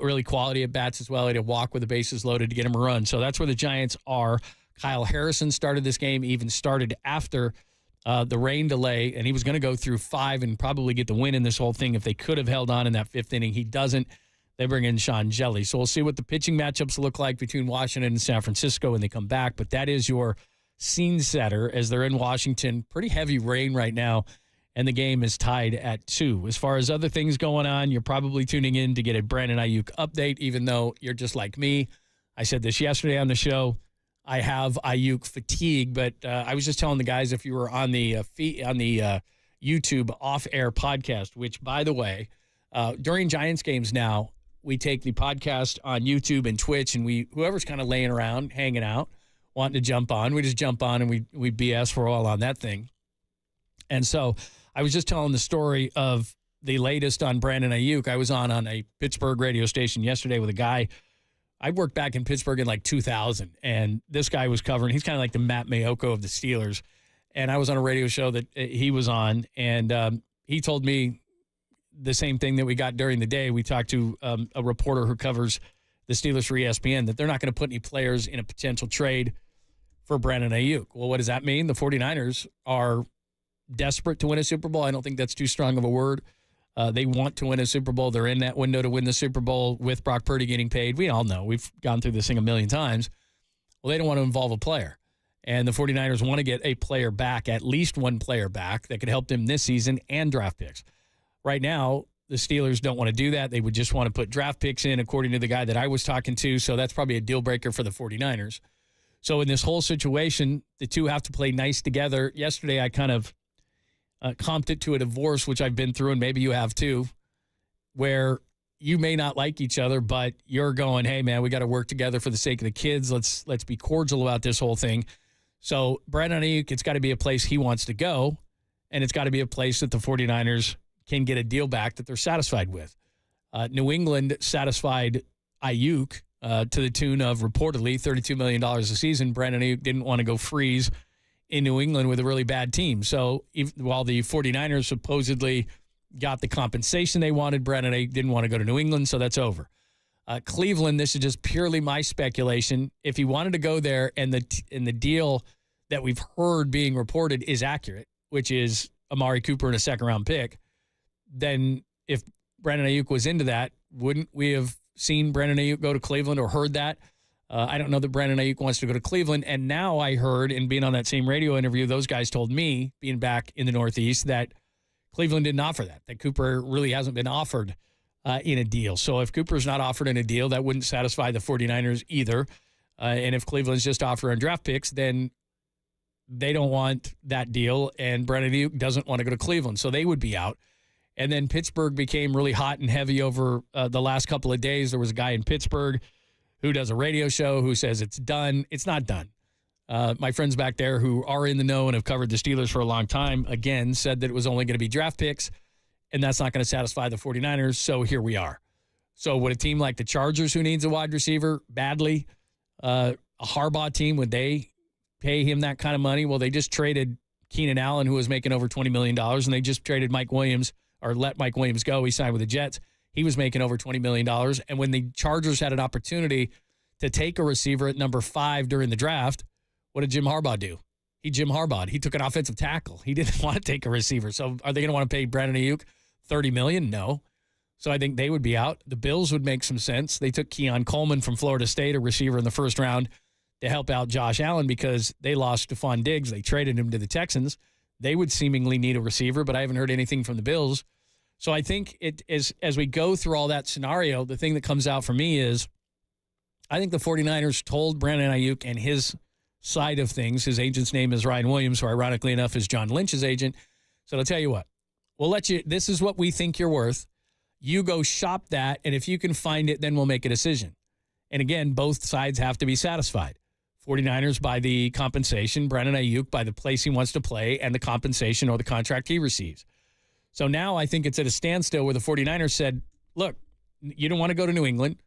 really quality at bats as well. He had a walk with the bases loaded to get him a run. So that's where the Giants are. Kyle Harrison started this game, even started after the rain delay, and he was going to go through 5 and probably get the win in this whole thing if they could have held on in that 5th inning. He doesn't. They bring in Sean Jelly. So we'll see what the pitching matchups look like between Washington and San Francisco when they come back. But that is your scene setter as they're in Washington. Pretty heavy rain right now, and the game is tied at 2. As far as other things going on, you're probably tuning in to get a Brandon Aiyuk update, even though you're just like me. I said this yesterday on the show. I have Aiyuk fatigue, but I was just telling the guys, if you were on the YouTube off-air podcast, which, by the way, during Giants games now, we take the podcast on YouTube and Twitch, and whoever's kind of laying around, hanging out, wanting to jump on, we just jump on and we BS for a while on that thing. And so I was just telling the story of the latest on Brandon Aiyuk. I was on a Pittsburgh radio station yesterday with a guy. I worked back in Pittsburgh in like 2000, and this guy was covering. He's kind of like the Matt Mayoko of the Steelers. And I was on a radio show that he was on, and he told me the same thing that we got during the day. We talked to a reporter who covers the Steelers for ESPN, that they're not going to put any players in a potential trade for Brandon Aiyuk. Well, what does that mean? The 49ers are desperate to win a Super Bowl. I don't think that's too strong of a word. They want to win a Super Bowl. They're in that window to win the Super Bowl with Brock Purdy getting paid. We all know. We've gone through this thing a million times. Well, they don't want to involve a player. And the 49ers want to get a player back, at least one player back, that could help them this season and draft picks. Right now, the Steelers don't want to do that. They would just want to put draft picks in, according to the guy that I was talking to. So that's probably a deal breaker for the 49ers. So in this whole situation, the two have to play nice together. Yesterday, I kind of comped it to a divorce, which I've been through, and maybe you have too, where you may not like each other, but you're going, hey, man, we got to work together for the sake of the kids. Let's be cordial about this whole thing. So Brandon Aiyuk, it's got to be a place he wants to go, and it's got to be a place that the 49ers can get a deal back that they're satisfied with. New England satisfied Aiyuk to the tune of reportedly $32 million a season. Brandon Aiyuk didn't want to go freeze in New England with a really bad team. So while the 49ers supposedly got the compensation they wanted, Brandon Aiyuk didn't want to go to New England, so that's over. Cleveland, this is just purely my speculation. If he wanted to go there and the deal that we've heard being reported is accurate, which is Amari Cooper and a second-round pick, then if Brandon Aiyuk was into that, wouldn't we have seen Brandon Aiyuk go to Cleveland or heard that? I don't know that Brandon Aiyuk wants to go to Cleveland. And now I heard, and being on that same radio interview, those guys told me, being back in the Northeast, that Cleveland didn't offer that Cooper really hasn't been offered in a deal. So if Cooper's not offered in a deal, that wouldn't satisfy the 49ers either. And if Cleveland's just offering draft picks, then they don't want that deal, and Brandon Aiyuk doesn't want to go to Cleveland. So they would be out. And then Pittsburgh became really hot and heavy over the last couple of days. There was a guy in Pittsburgh who does a radio show who says it's done. It's not done. My friends back there who are in the know and have covered the Steelers for a long time, again, said that it was only going to be draft picks, and that's not going to satisfy the 49ers, so here we are. So would a team like the Chargers, who needs a wide receiver badly, a Harbaugh team, would they pay him that kind of money? Well, they just traded Keenan Allen, who was making over $20 million, and they just traded Mike Williams, or let Mike Williams go. He signed with the Jets. He was making over $20 million. And when the Chargers had an opportunity to take a receiver at number 5 during the draft, what did Jim Harbaugh do? He took an offensive tackle. He didn't want to take a receiver. So are they going to want to pay Brandon Aiyuk $30 million? No. So I think they would be out. The Bills would make some sense. They took Keon Coleman from Florida State, a receiver in the first round, to help out Josh Allen because they lost Stephon Diggs. They traded him to the Texans. They would seemingly need a receiver, but I haven't heard anything from the Bills. So I think it is, as we go through all that scenario, the thing that comes out for me is I think the 49ers told Brandon Aiyuk and his side of things, his agent's name is Ryan Williams, who ironically enough is John Lynch's agent. So I'll tell you what, we'll let you, this is what we think you're worth. You go shop that, and if you can find it, then we'll make a decision. And again, both sides have to be satisfied. 49ers by the compensation, Brandon Aiyuk by the place he wants to play and the compensation or the contract he receives. So now I think it's at a standstill where the 49ers said, look, you don't want to go to New England.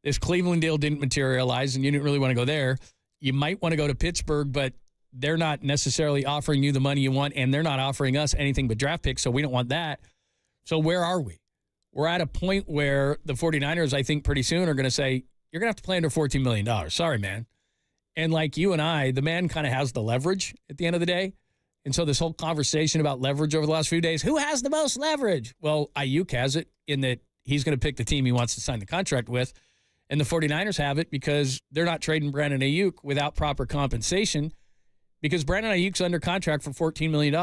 This Cleveland deal didn't materialize, and you didn't really want to go there. You might want to go to Pittsburgh, but they're not necessarily offering you the money you want, and they're not offering us anything but draft picks, so we don't want that. So where are we? we're at a point where the 49ers, I think pretty soon are going to say, you're going to have to play under $14 million. Sorry, man. And like you and I, the man kind of has the leverage at the end of the day. And so this whole conversation about leverage over the last few days, who has the most leverage? Well, Aiyuk has it in that he's going to pick the team he wants to sign the contract with. And the 49ers have it because they're not trading Brandon Aiyuk without proper compensation because Brandon Ayuk's under contract for $14 million.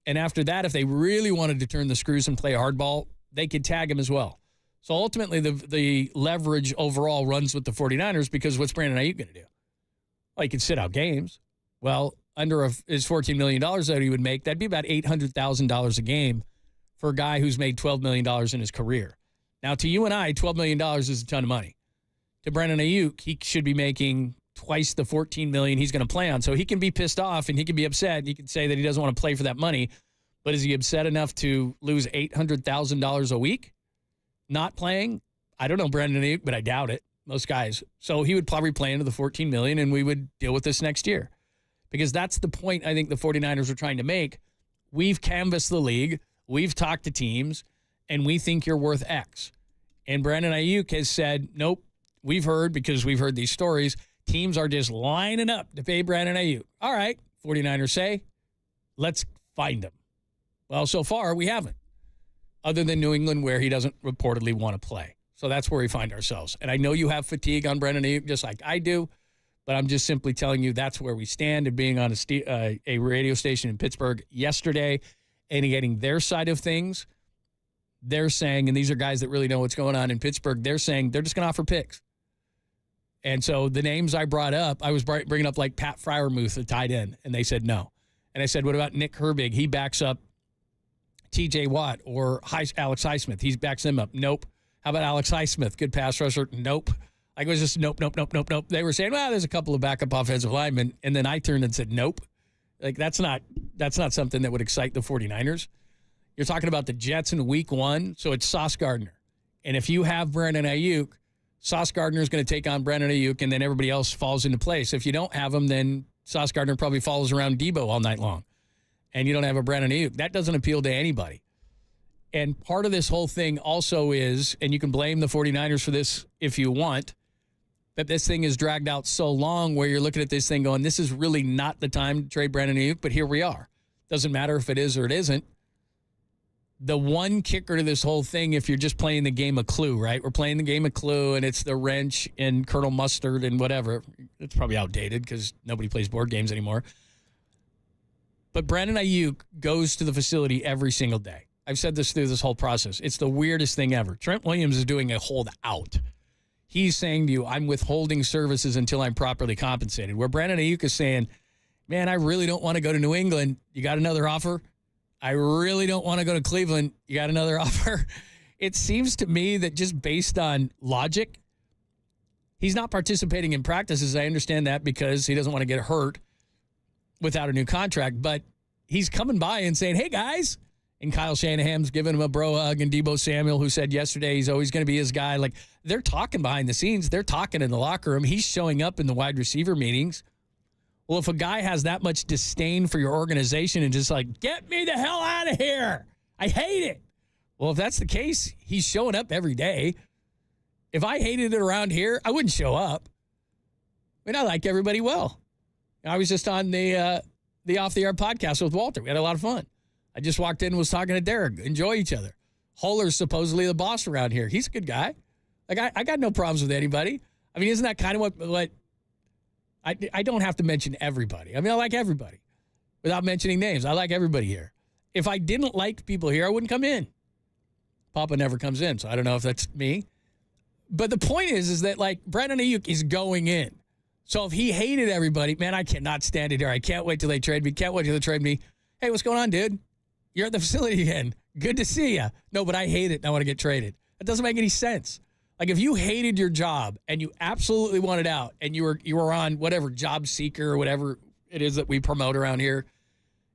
And after that, if they really wanted to turn the screws and play hardball, they could tag him as well. So ultimately, the leverage overall runs with the 49ers because what's Brandon Aiyuk going to do? Well, he could sit out games. Well, under his $14 million that he would make, that'd be about $800,000 a game for a guy who's made $12 million in his career. Now, to you and I, $12 million is a ton of money. To Brandon Aiyuk, he should be making twice the $14 million he's going to play on. So he can be pissed off and he can be upset. And he can say that he doesn't want to play for that money. But is he upset enough to lose $800,000 a week not playing? I don't know Brandon Aiyuk, but I doubt it. Most guys. So he would probably play into the $14 million and we would deal with this next year. Because that's the point I think the 49ers are trying to make. We've canvassed the league. We've talked to teams. And we think you're worth X. And Brandon Aiyuk has said, nope. We've heard, because we've heard these stories, teams are just lining up to pay Brandon Aiyuk. All right, 49ers say, let's find him. Well, so far, we haven't, other than New England, where he doesn't reportedly want to play. So that's where we find ourselves. And I know you have fatigue on Brandon Aiyuk, just like I do, but I'm just simply telling you that's where we stand. And being on a radio station in Pittsburgh yesterday and getting their side of things, they're saying, and these are guys that really know what's going on in Pittsburgh, they're saying they're just going to offer picks. And so the names I brought up, I was bringing up like Pat Freiermuth, the tight end, and they said no. And I said, what about Nick Herbig? He backs up T.J. Watt or Alex Highsmith. He backs them up. Nope. How about Alex Highsmith? Good pass rusher. Nope. Like it was just nope. They were saying, well, there's a couple of backup offensive linemen. And then I turned and said, nope. Like that's not something that would excite the 49ers. You're talking about the Jets in week 1, so it's Sauce Gardner. And if you have Brandon Aiyuk, Sauce Gardner is going to take on Brandon Aiyuk, and then everybody else falls into place. If you don't have him, then Sauce Gardner probably follows around Debo all night long, and you don't have a Brandon Aiyuk. That doesn't appeal to anybody. And part of this whole thing also is, and you can blame the 49ers for this if you want, that this thing is dragged out so long where you're looking at this thing going, this is really not the time to trade Brandon Aiyuk, but here we are. Doesn't matter if it is or it isn't. The one kicker to this whole thing, if you're just playing the game of Clue, right? We're playing the game of Clue, and it's the wrench and Colonel Mustard and whatever. It's probably outdated because nobody plays board games anymore. But Brandon Aiyuk goes to the facility every single day. I've said this through this whole process. It's the weirdest thing ever. Trent Williams is doing a holdout. He's saying to you, I'm withholding services until I'm properly compensated. Where Brandon Aiyuk is saying, man, I really don't want to go to New England. You got another offer? I really don't want to go to Cleveland. You got another offer? It seems to me that just based on logic, he's not participating in practices. I understand that because he doesn't want to get hurt without a new contract. But he's coming by and saying, hey, guys. And Kyle Shanahan's giving him a bro hug. And Debo Samuel, who said yesterday he's always going to be his guy. Like, they're talking behind the scenes. They're talking in the locker room. He's showing up in the wide receiver meetings. Well, if a guy has that much disdain for your organization and just like, get me the hell out of here, I hate it. Well, if that's the case, he's showing up every day. If I hated it around here, I wouldn't show up. I mean, I like everybody well. I was just on the Off the Air podcast with Walter. We had a lot of fun. I just walked in and was talking to Derek. Enjoy each other. Holler's supposedly the boss around here. He's a good guy. Like, I got no problems with anybody. I mean, isn't that kind of what I don't have to mention everybody. I mean, I like everybody without mentioning names. I like everybody here. If I didn't like people here, I wouldn't come in. Papa never comes in, so I don't know if that's me. But the point is that, like, Brandon Aiyuk is going in. So if he hated everybody, man, I cannot stand it here. I can't wait till they trade me. Can't wait till they trade me. Hey, what's going on, dude? You're at the facility again. Good to see you. No, but I hate it and I want to get traded. That doesn't make any sense. Like, if you hated your job and you absolutely wanted out and you were on whatever job seeker or whatever it is that we promote around here,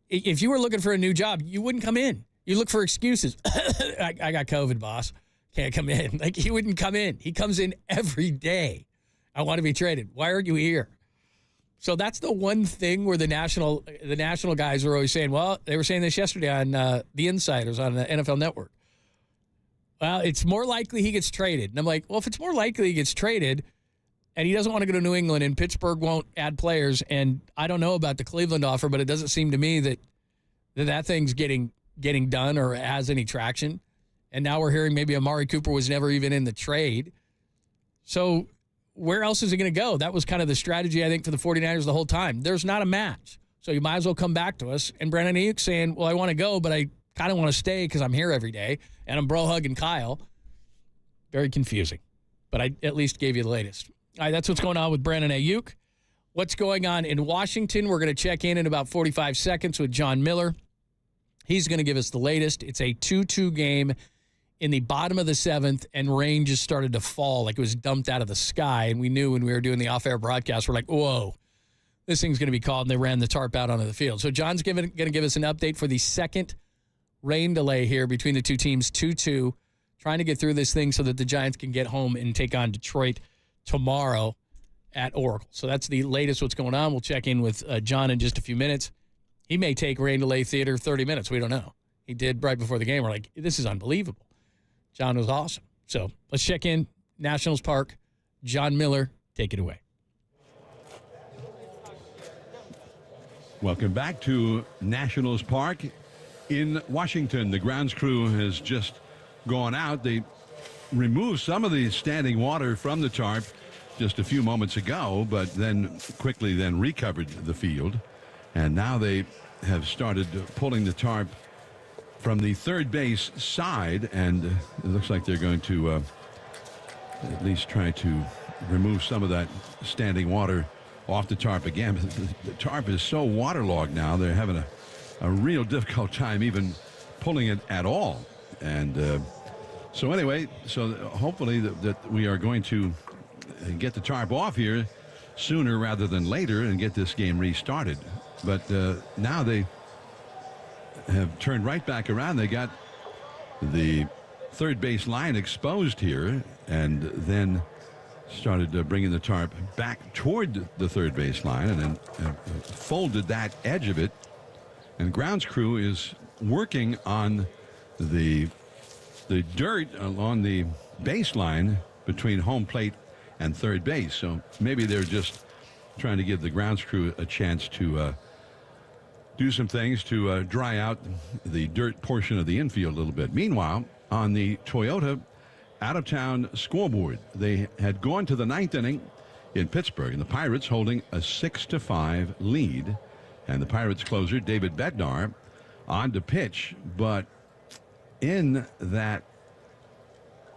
if you were looking for a new job, you wouldn't come in. You look for excuses. I got COVID, boss. Can't come in. Like, he wouldn't come in. He comes in every day. I want to be traded. Why aren't you here? So that's the one thing where the national guys were always saying, well, they were saying this yesterday on The Insiders on the NFL Network. Well, it's more likely he gets traded. And I'm like, well, if it's more likely he gets traded and he doesn't want to go to New England and Pittsburgh won't add players, and I don't know about the Cleveland offer, but it doesn't seem to me that thing's getting done or has any traction. And now we're hearing maybe Amari Cooper was never even in the trade. So where else is it going to go? That was kind of the strategy, I think, for the 49ers the whole time. There's not a match. So you might as well come back to us. And Brandon Aiyuk saying, well, I want to go, but I kind of want to stay because I'm here every day, and I'm bro-hugging Kyle. Very confusing. But I at least gave you the latest. All right, that's what's going on with Brandon Aiyuk. What's going on in Washington? We're going to check in about 45 seconds with John Miller. He's going to give us the latest. It's a 2-2 game in the bottom of the seventh, and rain just started to fall like it was dumped out of the sky. And we knew when we were doing the off-air broadcast, we're like, whoa, this thing's going to be called, and they ran the tarp out onto the field. So John's going to give us an update for the second rain delay here between the two teams, 2-2, trying to get through this thing so that the Giants can get home and take on Detroit tomorrow at Oracle. So that's the latest what's going on. We'll check in with John in just a few minutes. He may take rain delay theater 30 minutes. We don't know. He did right before the game. We're like, this is unbelievable. John was awesome. So let's check in. Nationals Park, John Miller, take it away. Welcome back to Nationals Park in Washington. The grounds crew has just gone out. They removed some of the standing water from the tarp just a few moments ago, but then quickly recovered the field. And now they have started pulling the tarp from the third base side, and it looks like they're going to at least try to remove some of that standing water off the tarp again. The tarp is so waterlogged now, they're having a real difficult time even pulling it at all. And so anyway, so hopefully that we are going to get the tarp off here sooner rather than later and get this game restarted. But now they have turned right back around. They got the third base line exposed here and then started bringing the tarp back toward the third base line and then folded that edge of it. And grounds crew is working on the dirt along the baseline between home plate and third base. So maybe they're just trying to give the grounds crew a chance to do some things to dry out the dirt portion of the infield a little bit. Meanwhile, on the Toyota out-of-town scoreboard, they had gone to the ninth inning in Pittsburgh, and the Pirates holding a 6-5 lead. And the Pirates closer, David Bednar, on to pitch. But in that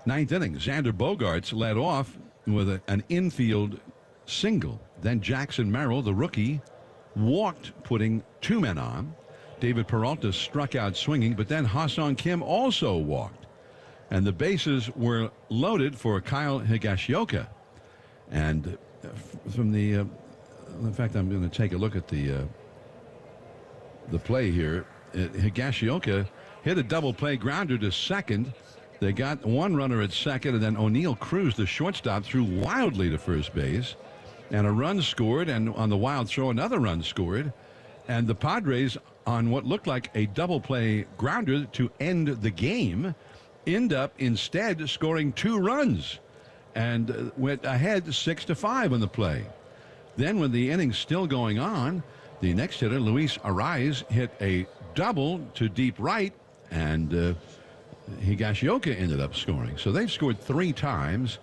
ninth inning, Xander Bogaerts led off with an infield single. Then Jackson Merrill, the rookie, walked, putting two men on. David Peralta struck out swinging, but then Ha-Seong Kim also walked. And the bases were loaded for Kyle Higashioka. And from the, in fact, I'm going to take a look at the play here. Higashioka hit a double play grounder to second. They got one runner at second, and then O'Neill Cruz, the shortstop, threw wildly to first base. And a run scored, and on the wild throw, another run scored. And the Padres, on what looked like a double play grounder to end the game, end up instead scoring two runs and went ahead 6-5 on the play. Then when the inning's still going on, the next hitter, Luis Arraez, hit a double to deep right, and Higashioka ended up scoring. So they've scored three times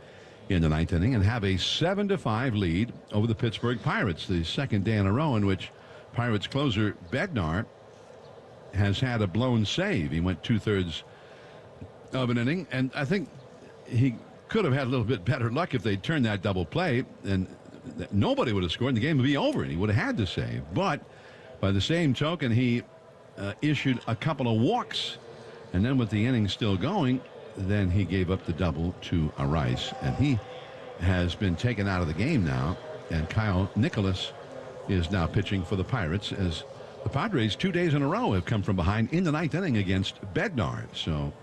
in the ninth inning and have a 7-5 lead over the Pittsburgh Pirates, the second day in a row in which Pirates closer Bednar has had a blown save. He went 2/3 of an inning, and I think he could have had a little bit better luck if they'd turned that double play, and nobody would have scored and the game would be over, and he would have had to save. But by the same token, he issued a couple of walks, and then with the inning still going, then he gave up the double to Arraez, and he has been taken out of the game now. And Kyle Nicholas is now pitching for the Pirates, as the Padres 2 days in a row have come from behind in the ninth inning against Bednar. So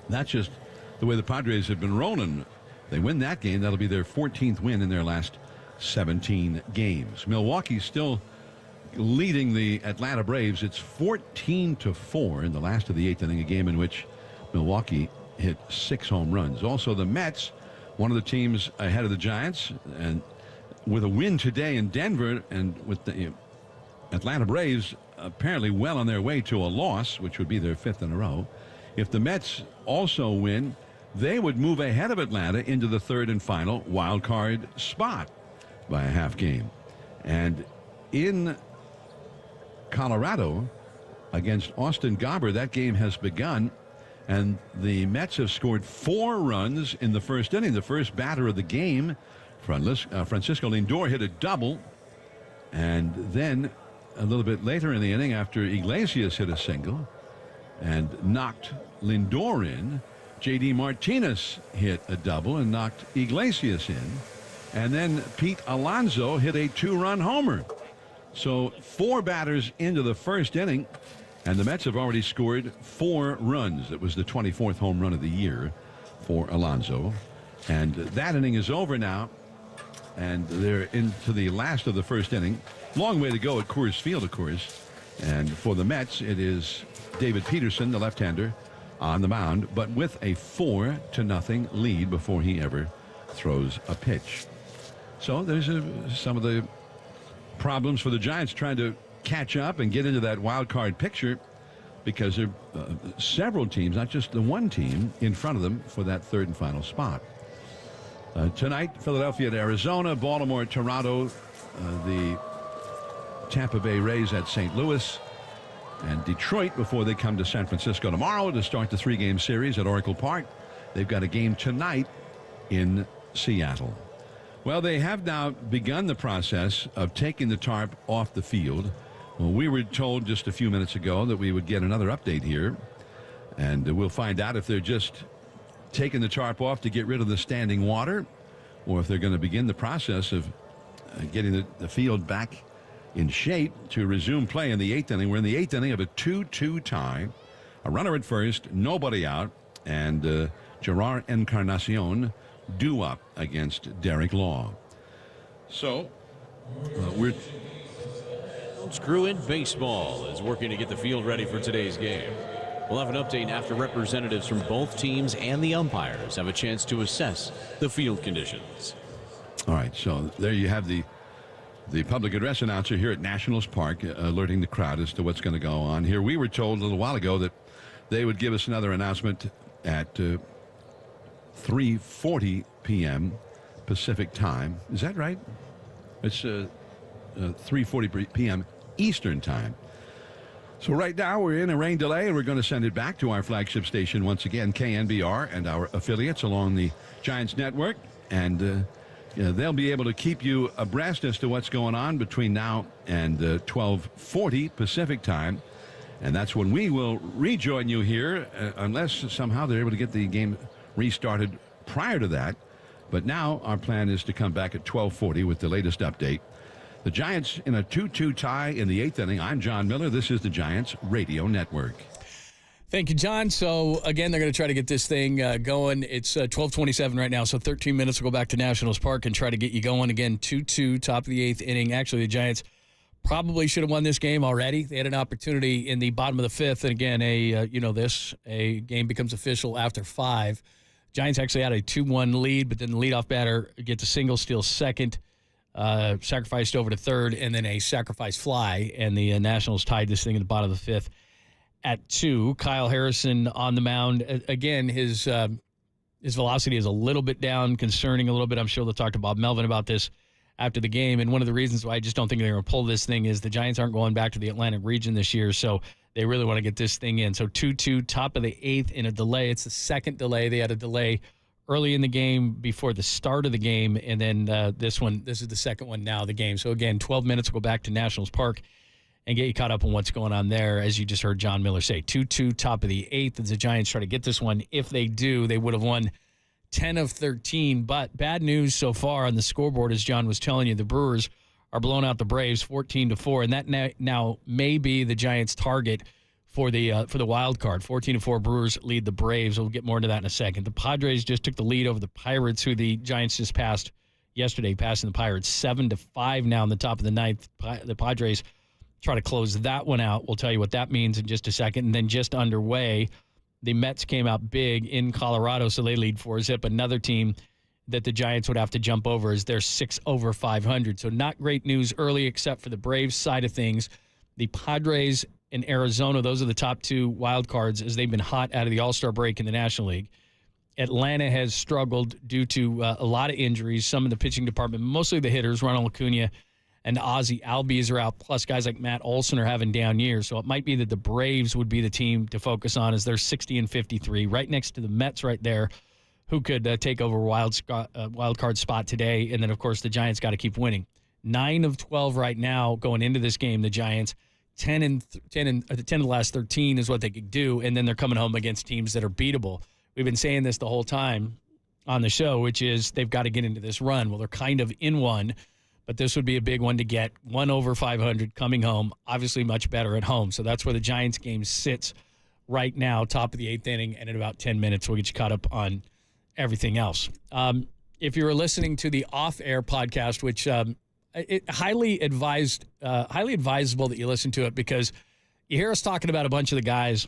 that's just the way the Padres have been rolling. They win that game, that'll be their 14th win in their last 17 games. Milwaukee's still leading the Atlanta Braves. It's 14-4 in the last of the eighth inning, a game in which Milwaukee hit 6 home runs. Also, the Mets, one of the teams ahead of the Giants, and with a win today in Denver, and with the Atlanta Braves apparently well on their way to a loss, which would be their 5th in a row. If the Mets also win, they would move ahead of Atlanta into the 3rd and final wild card spot by a half game. And in Colorado against Austin Gobber, that game has begun, and the Mets have scored 4 runs in the first inning. The first batter of the game, Francisco Lindor, hit a double, and then a little bit later in the inning, after Iglesias hit a single and knocked Lindor in, J.D. Martinez hit a double and knocked Iglesias in, and then Pete Alonso hit a 2-run homer. So 4 batters into the first inning, and the Mets have already scored 4 runs. It was the 24th home run of the year for Alonso, and that inning is over now, and they're into the last of the first inning. Long way to go at Coors Field, of course. And for the Mets, it is David Peterson, the left-hander, on the mound, but with a 4-0 lead before he ever throws a pitch. So there's some of the problems for the Giants trying to catch up and get into that wild card picture, because there are several teams, not just the one team, in front of them for that 3rd and final spot. Tonight, Philadelphia at Arizona, Baltimore at Toronto, the Tampa Bay Rays at St. Louis, and Detroit before they come to San Francisco tomorrow to start the 3-game series at Oracle Park. They've got a game tonight in Seattle. Well, they have now begun the process of taking the tarp off the field. Well, we were told just a few minutes ago that we would get another update here, and we'll find out if they're just taking the tarp off to get rid of the standing water, or if they're going to begin the process of getting the field back in shape to resume play in the 8th inning. We're in the 8th inning of a 2-2 tie. A runner at first, nobody out, and Gerard Encarnacion due up against Derek Law. So Screw In Baseball is working to get the field ready for today's game. We'll have an update after representatives from both teams and the umpires have a chance to assess the field conditions. All right, so there you have the public address announcer here at Nationals Park alerting the crowd as to what's going to go on here. We were told a little while ago that they would give us another announcement at 3:40 p.m. Pacific time. Is that right? It's 3:40 p.m. Eastern time. So right now we're in a rain delay, and we're going to send it back to our flagship station once again, KNBR, and our affiliates along the Giants network, and they'll be able to keep you abreast as to what's going on between now and 12:40 Pacific time. And that's when we will rejoin you here, unless somehow they're able to get the game restarted prior to that. But now our plan is to come back at 12:40 with the latest update. The Giants in a 2-2 tie in the 8th inning. I'm John Miller. This is the Giants Radio Network. Thank you, John. So, again, they're going to try to get this thing going. It's 12:27 right now, so 13 minutes. We'll go back to Nationals Park and try to get you going again. 2-2, top of the 8th inning. Actually, the Giants probably should have won this game already. They had an opportunity in the bottom of the 5th. And, again, a game becomes official after 5. Giants actually had a 2-1 lead, but then the leadoff batter gets a single, steals second, sacrificed over to third, and then a sacrifice fly. And the Nationals tied this thing at the bottom of the 5th. At 2, Kyle Harrison on the mound. Again, his velocity is a little bit down, concerning a little bit. I'm sure they'll talk to Bob Melvin about this after the game. And one of the reasons why I just don't think they're going to pull this thing is the Giants aren't going back to the Atlantic region this year, so they really want to get this thing in. So 2-2, top of the 8th in a delay. It's the second delay. They had a delay early in the game before the start of the game, and then this is the second one now of the game. So, again, 12 minutes. We'll go back to Nationals Park and get you caught up on what's going on there. As you just heard John Miller say, 2-2, top of the 8th, as the Giants try to get this one. If they do, they would have won 10 of 13. But bad news so far on the scoreboard, as John was telling you, the Brewers are blowing out the Braves 14-4, and that now may be the Giants' target for the wild card. 14-4, Brewers lead the Braves. We'll get more into that in a second. The Padres just took the lead over the Pirates, who the Giants just passed yesterday, passing the Pirates 7-5 now in the top of the 9th. The Padres try to close that one out. We'll tell you what that means in just a second. And then just underway, the Mets came out big in Colorado, so they lead 4-0. Another team that the Giants would have to jump over is they're 6 over 500. So not great news early except for the Braves side of things. The Padres and Arizona, those are the top 2 wild cards as they've been hot out of the All-Star break in the National League. Atlanta has struggled due to a lot of injuries, some in the pitching department, mostly the hitters. Ronald Acuna and Ozzie Albies are out, plus guys like Matt Olson are having down years. So it might be that the Braves would be the team to focus on as they're 60 and 53, right next to the Mets right there, who could take over wild card spot today. And then, of course, the Giants got to keep winning. 9 of 12 right now going into this game, the Giants. 10 of the last 13 is what they could do, and then they're coming home against teams that are beatable. We've been saying this the whole time on the show, which is they've got to get into this run. Well, they're kind of in one, but this would be a big one to get. 1 over 500 coming home, obviously much better at home. So that's where the Giants game sits right now, top of the 8th inning, and in about 10 minutes we'll get you caught up on everything else. If you were listening to the off-air podcast, which highly advisable that you listen to it, because you hear us talking about a bunch of the guys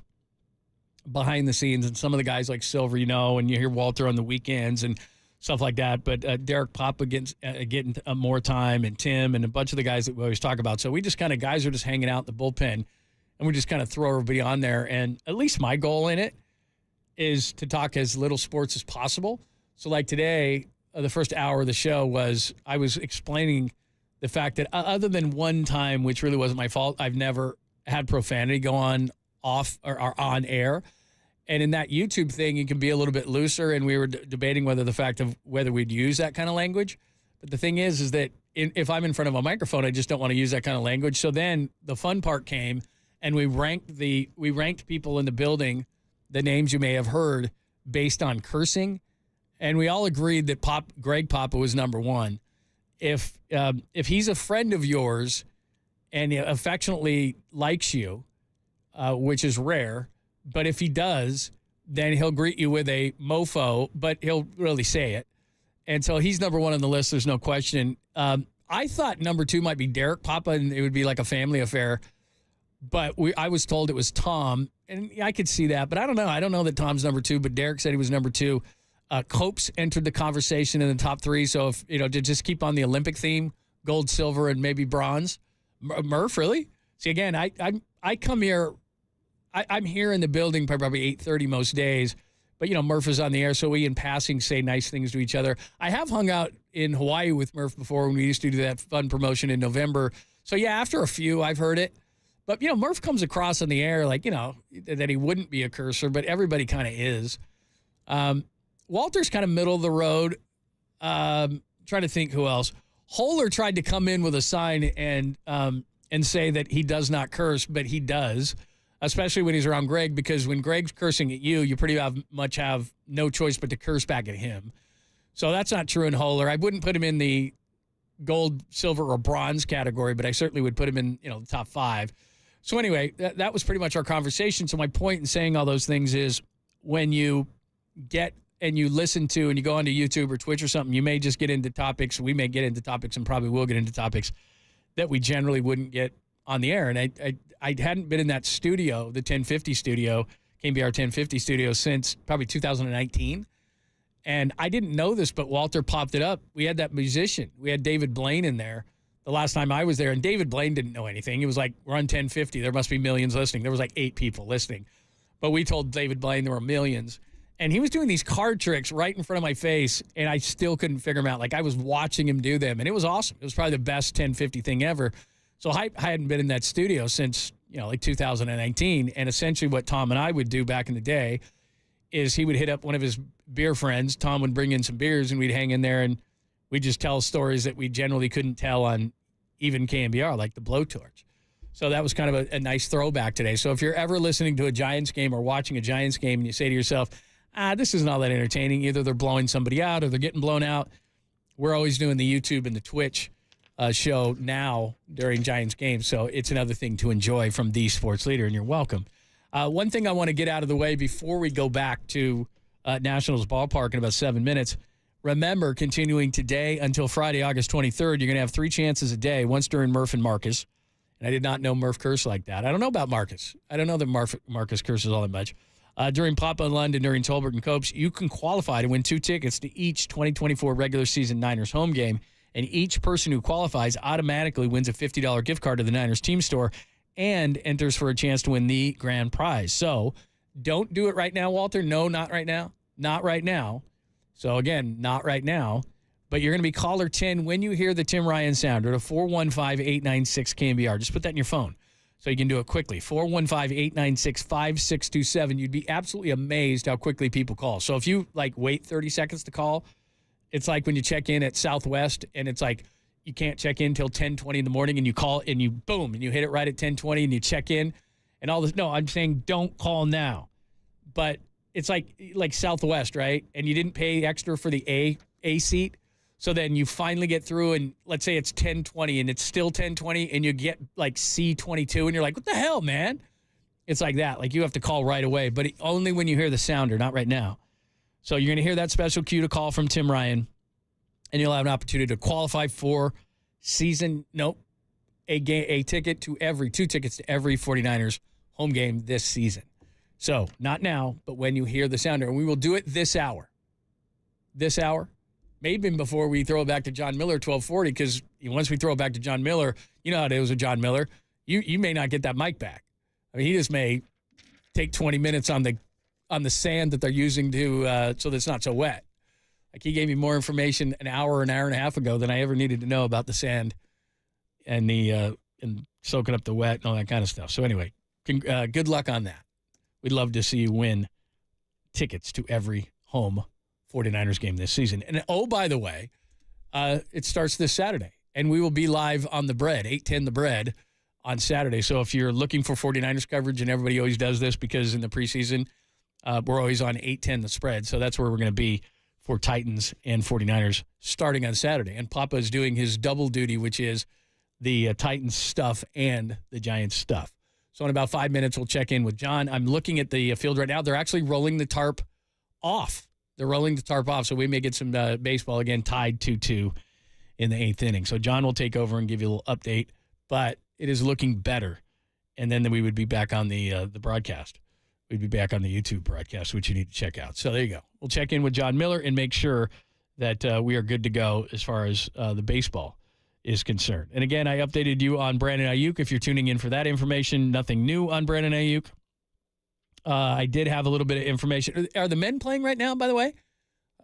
behind the scenes and some of the guys like Silver, and you hear Walter on the weekends and stuff like that. But Derek Papa getting more time, and Tim and a bunch of the guys that we always talk about. So we just guys are just hanging out in the bullpen, and we just kind of throw everybody on there. And at least my goal in it is to talk as little sports as possible. So like today, the first hour of the show was I was explaining the fact that other than one time, which really wasn't my fault, I've never had profanity go on off or on air. And in that YouTube thing, you can be a little bit looser, and we were debating whether we'd use that kind of language. But the thing is that if I'm in front of a microphone, I just don't want to use that kind of language. So then the fun part came, and we ranked people in the building, the names you may have heard, based on cursing, and we all agreed that Greg Papa was number 1. If he's a friend of yours and he affectionately likes you, which is rare, but if he does, then he'll greet you with a mofo, but he'll really say it. And so he's number 1 on the list. There's no question. I thought number 2 might be Derek Papa, and it would be like a family affair. But I was told it was Tom, and I could see that. But I don't know. I don't know that Tom's number 2, but Derek said he was number 2. Copes entered the conversation in the top 3. So if to just keep on the Olympic theme, gold, silver, and maybe bronze. Murph, really? See, again, I come here. I'm here in the building probably 8:30 most days, but Murph is on the air, so we in passing say nice things to each other. I have hung out in Hawaii with Murph before when we used to do that fun promotion in November. So yeah, after a few, I've heard it. But Murph comes across on the air like that he wouldn't be a cursor, but everybody kind of is. Walter's kind of middle of the road. Trying to think who else. Holler tried to come in with a sign and say that he does not curse, but he does. Especially when he's around Greg, because when Greg's cursing at you, you pretty much have no choice but to curse back at him. So that's not true in Holler. I wouldn't put him in the gold, silver, or bronze category, but I certainly would put him in the top 5. So anyway, that was pretty much our conversation. So my point in saying all those things is when you get and you listen to and you go onto YouTube or Twitch or something, you may just get into topics. We may get into topics and probably will get into topics that we generally wouldn't get on the air. And I hadn't been in that studio, the 1050 studio, KNBR 1050 studio, since probably 2019. And I didn't know this, but Walter popped it up. We had that musician. We had David Blaine in there the last time I was there. And David Blaine didn't know anything. He was like, we're on 1050. There must be millions listening. There was like 8 people listening. But we told David Blaine there were millions. And he was doing these card tricks right in front of my face, and I still couldn't figure them out. Like, I was watching him do them, and it was awesome. It was probably the best 1050 thing ever. So I hadn't been in that studio since, like 2019. And essentially what Tom and I would do back in the day is he would hit up one of his beer friends. Tom would bring in some beers, and we'd hang in there, and we'd just tell stories that we generally couldn't tell on even KNBR, like the blowtorch. So that was kind of a nice throwback today. So if you're ever listening to a Giants game or watching a Giants game and you say to yourself, this isn't all that entertaining, either they're blowing somebody out or they're getting blown out, we're always doing the YouTube and the Twitch show now during Giants games. So it's another thing to enjoy from the sports leader, and you're welcome. One thing I want to get out of the way before we go back to Nationals Ballpark in about 7 minutes. Remember, continuing today until Friday, August 23rd, you're going to have 3 chances a day, once during Murph and Marcus. And I did not know Murph cursed like that. I don't know about Marcus. I don't know that Marcus curses all that much. during Papa and Lund and during Tolbert and Copes, you can qualify to win 2 tickets to each 2024 regular season Niners home game. And each person who qualifies automatically wins a $50 gift card to the Niners team store and enters for a chance to win the grand prize. So don't do it right now, Walter. No, not right now. Not right now. So, again, not right now. But you're going to be caller 10 when you hear the Tim Ryan sound or to 415-896-KNBR. Just put that in your phone so you can do it quickly. 415-896-5627. You'd be absolutely amazed how quickly people call. So if you, wait 30 seconds to call, it's like when you check in at Southwest and it's like you can't check in till 10:20 in the morning and you call and you, boom, and you hit it right at 10:20 and you check in and all this. No, I'm saying don't call now. But it's like Southwest, right? And you didn't pay extra for the A seat. So then you finally get through and let's say it's 10:20 and it's still 10:20 and you get C22 and you're like, what the hell, man? It's like that. Like you have to call right away, but only when you hear the sounder, not right now. So you're going to hear that special cue to call from Tim Ryan and you'll have an opportunity to qualify for two tickets to every 49ers home game this season. So not now, but when you hear the sounder, and we will do it this hour. This hour. Maybe before we throw it back to John Miller, 1240, because once we throw it back to John Miller, you know how it is with John Miller. You may not get that mic back. I mean, he just may take 20 minutes on the sand that they're using to so that it's not so wet. Like he gave me more information an hour and a half ago than I ever needed to know about the sand and the and soaking up the wet and all that kind of stuff. So anyway, good luck on that. We'd love to see you win tickets to every home 49ers game this season. And, oh, by the way, it starts this Saturday, and we will be live on The Bread, 810 The Bread, on Saturday. So if you're looking for 49ers coverage, and everybody always does this because in the preseason, we're always on 810 The Spread. So that's where we're going to be for Titans and 49ers starting on Saturday. And Papa is doing his double duty, which is the Titans stuff and the Giants stuff. So in about 5 minutes, we'll check in with John. I'm looking at the field right now. They're actually rolling the tarp off. They're rolling the tarp off, so we may get some baseball again, tied 2-2 in the 8th inning. So John will take over and give you a little update, but it is looking better. And then we would be back on the broadcast. We'd be back on the YouTube broadcast, which you need to check out. So there you go. We'll check in with John Miller and make sure that we are good to go as far as the baseball is concerned. And again, I updated you on Brandon Aiyuk. If you're tuning in for that information, nothing new on Brandon Aiyuk. I did have a little bit of information. Are the men playing right now, by the way?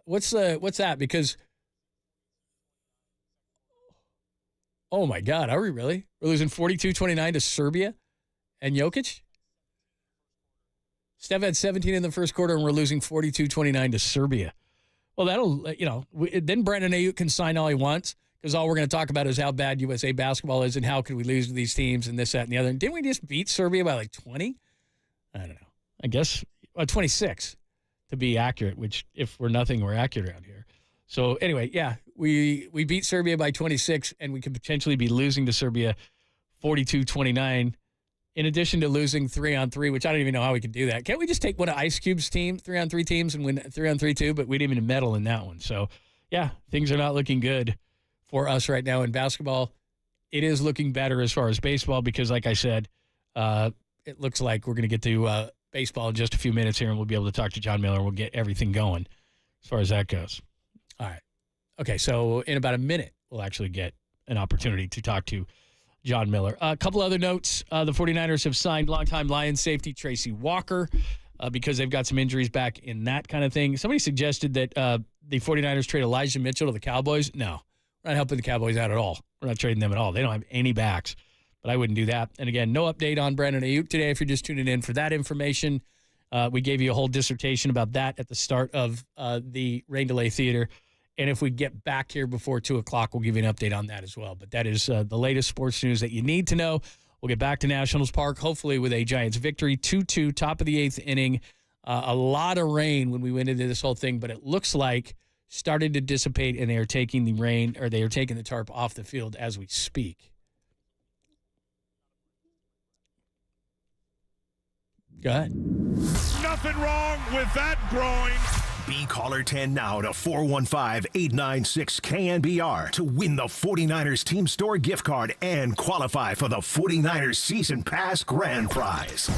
What's that? Because, oh, my God, are we really? We're losing 42-29 to Serbia and Jokic? Steph had 17 in the first quarter, and we're losing 42-29 to Serbia. Well, that'll, then Brandon Aiyuk can sign all he wants because all we're going to talk about is how bad USA basketball is and how could we lose to these teams and this, that, and the other. And didn't we just beat Serbia by 20? I don't know. I guess 26 to be accurate, which if we're nothing, we're accurate around here. So anyway, yeah, we beat Serbia by 26, and we could potentially be losing to Serbia 42-29, in addition to losing 3-on-3, which I don't even know how we could do that. Can't we just take one of Ice Cube's 3-on-3 teams and win 3-on-3 too? But we didn't even medal in that one. So, yeah, things are not looking good for us right now in basketball. It is looking better as far as baseball because, like I said, it looks like we're going to get to baseball in just a few minutes here, and we'll be able to talk to John Miller. We'll get everything going as far as that goes. All right. Okay, so in about a minute, we'll actually get an opportunity to talk to John Miller. A couple other notes. The 49ers have signed longtime Lions safety Tracy Walker because they've got some injuries back in that kind of thing. Somebody suggested that the 49ers trade Elijah Mitchell to the Cowboys. No, we're not helping the Cowboys out at all. We're not trading them at all. They don't have any backs. But I wouldn't do that. And again, no update on Brandon Aiyuk today. If you're just tuning in for that information, we gave you a whole dissertation about that at the start of the Rain Delay Theater. And if we get back here before 2 o'clock, we'll give you an update on that as well. But that is the latest sports news that you need to know. We'll get back to Nationals Park, hopefully with a Giants victory, 2-2, top of the 8th inning. A lot of rain when we went into this whole thing, but it looks like started to dissipate, and they are taking the tarp off the field as we speak. Go ahead. Nothing wrong with that groin. Be caller 10 now to 415-896-KNBR to win the 49ers team store gift card and qualify for the 49ers season pass grand prize.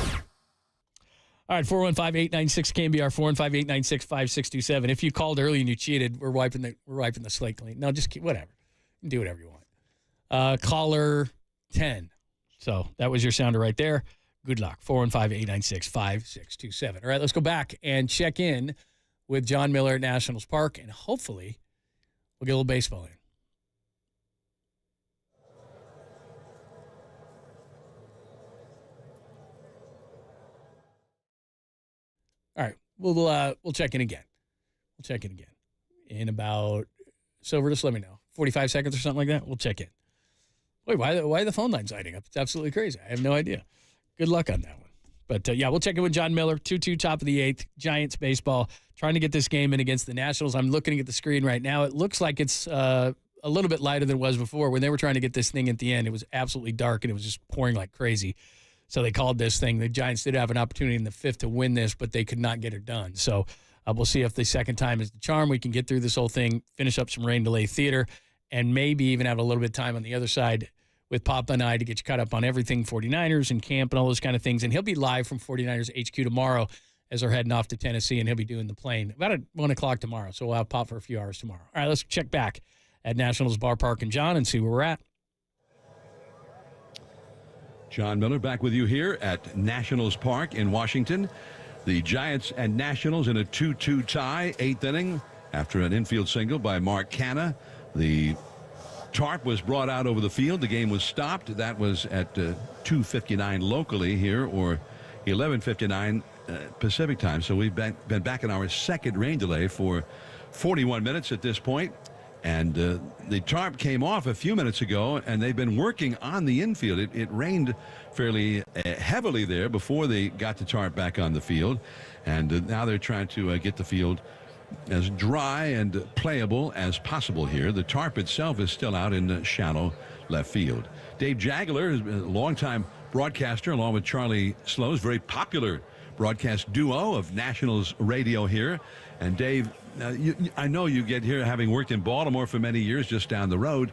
All right, 415-896 KNBR, 415-896-5627. If you called early and you cheated, we're wiping the slate clean. No, just whatever. You can do whatever you want. Caller 10. So that was your sounder right there. Good luck. 415-896-5627. All right, let's go back and check in with John Miller at Nationals Park, and hopefully we'll get a little baseball in. All right, we'll check in again. We'll check in again in about, Silver, just let me know, 45 seconds or something like that. We'll check in. Wait, why are the phone lines lighting up? It's absolutely crazy. I have no idea. Good luck on that one. But, yeah, we'll check in with John Miller, 2-2 top of the eighth, Giants baseball, trying to get this game in against the Nationals. I'm looking at the screen right now. It looks like it's a little bit lighter than it was before. When they were trying to get this thing at the end, it was absolutely dark, and it was just pouring like crazy. So they called this thing. The Giants did have an opportunity in the fifth to win this, but they could not get it done. So we'll see if the second time is the charm. We can get through this whole thing, finish up some rain delay theater, and maybe even have a little bit of time on the other side with Papa and I to get you caught up on everything 49ers and camp and all those kind of things. And he'll be live from 49ers HQ tomorrow as they're heading off to Tennessee, and he'll be doing the plane about at 1 o'clock tomorrow. So we'll have Pop for a few hours tomorrow. All right, let's check back at Nationals Bar Park and John and see where we're at. John Miller back with you here at Nationals Park in Washington. The Giants and Nationals in a 2-2 tie, eighth inning, after an infield single by Mark Canha. The tarp was brought out over the field. The game was stopped. That was at 2:59 locally here, or 11:59 Pacific time. So we've been back in our second rain delay for 41 minutes at this point. And the tarp came off a few minutes ago, and they've been working on the infield. It rained fairly heavily there before they got the tarp back on the field. And now they're trying to get the field as dry and playable as possible here. The tarp itself is still out in shallow left field. Dave Jagler is a longtime broadcaster, along with Charlie Slows, very popular broadcast duo of Nationals radio here. And Dave, I know you get here having worked in Baltimore for many years, just down the road.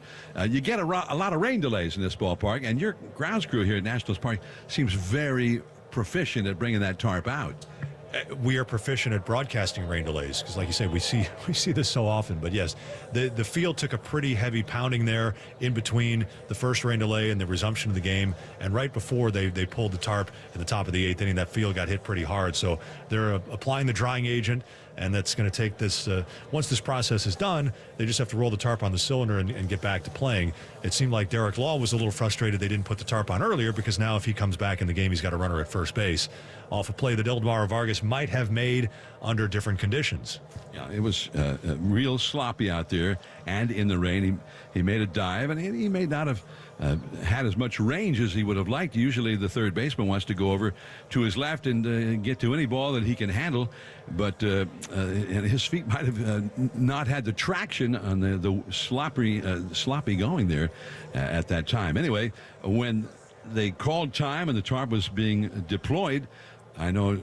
You get a lot of rain delays in this ballpark, and your grounds crew here at Nationals Park seems very proficient at bringing that tarp out. We are proficient at broadcasting rain delays because, like you say, we see this so often. But yes, the field took a pretty heavy pounding there in between the first rain delay and the resumption of the game. And right before they pulled the tarp at the top of the eighth inning, that field got hit pretty hard. So they're applying the drying agent, and that's going to take this. Once this process is done, they just have to roll the tarp on the cylinder and get back to playing. It seemed like Derek Law was a little frustrated they didn't put the tarp on earlier, because now if he comes back in the game, he's got a runner at first base off a play that Eldemaro Vargas might have made under different conditions. Yeah, it was real sloppy out there and in the rain. He made a dive, and he may not have had as much range as he would have liked. Usually the third baseman wants to go over to his left and get to any ball that he can handle, but and his feet might have not had the traction on the sloppy going there at that time. Anyway, when they called time and the tarp was being deployed, I know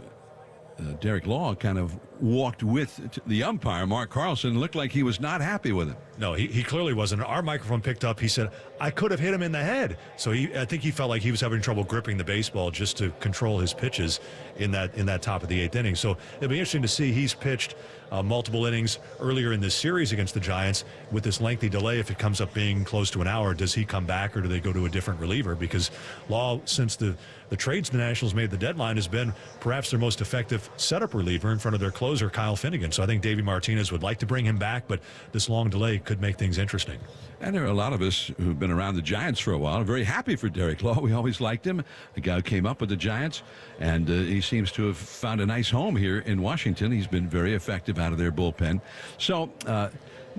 Derek Law kind of walked with the umpire, Mark Carlson. Looked like he was not happy with him. No, he clearly wasn't. Our microphone picked up. He said, I could have hit him in the head. So I think he felt like he was having trouble gripping the baseball just to control his pitches in that top of the eighth inning. So it'll be interesting to see. He's pitched multiple innings earlier in this series against the Giants. With this lengthy delay, if it comes up being close to an hour, does he come back, or do they go to a different reliever? Because Law, since the trades the Nationals made the deadline, has been perhaps their most effective setup reliever in front of their closer, Kyle Finnegan. So I think Davey Martinez would like to bring him back, but this long delay could make things interesting. And there are a lot of us who've been around the Giants for a while, very happy for Derek Law. We always liked him. The guy who came up with the Giants, and he seems to have found a nice home here in Washington. He's been very effective out of their bullpen. So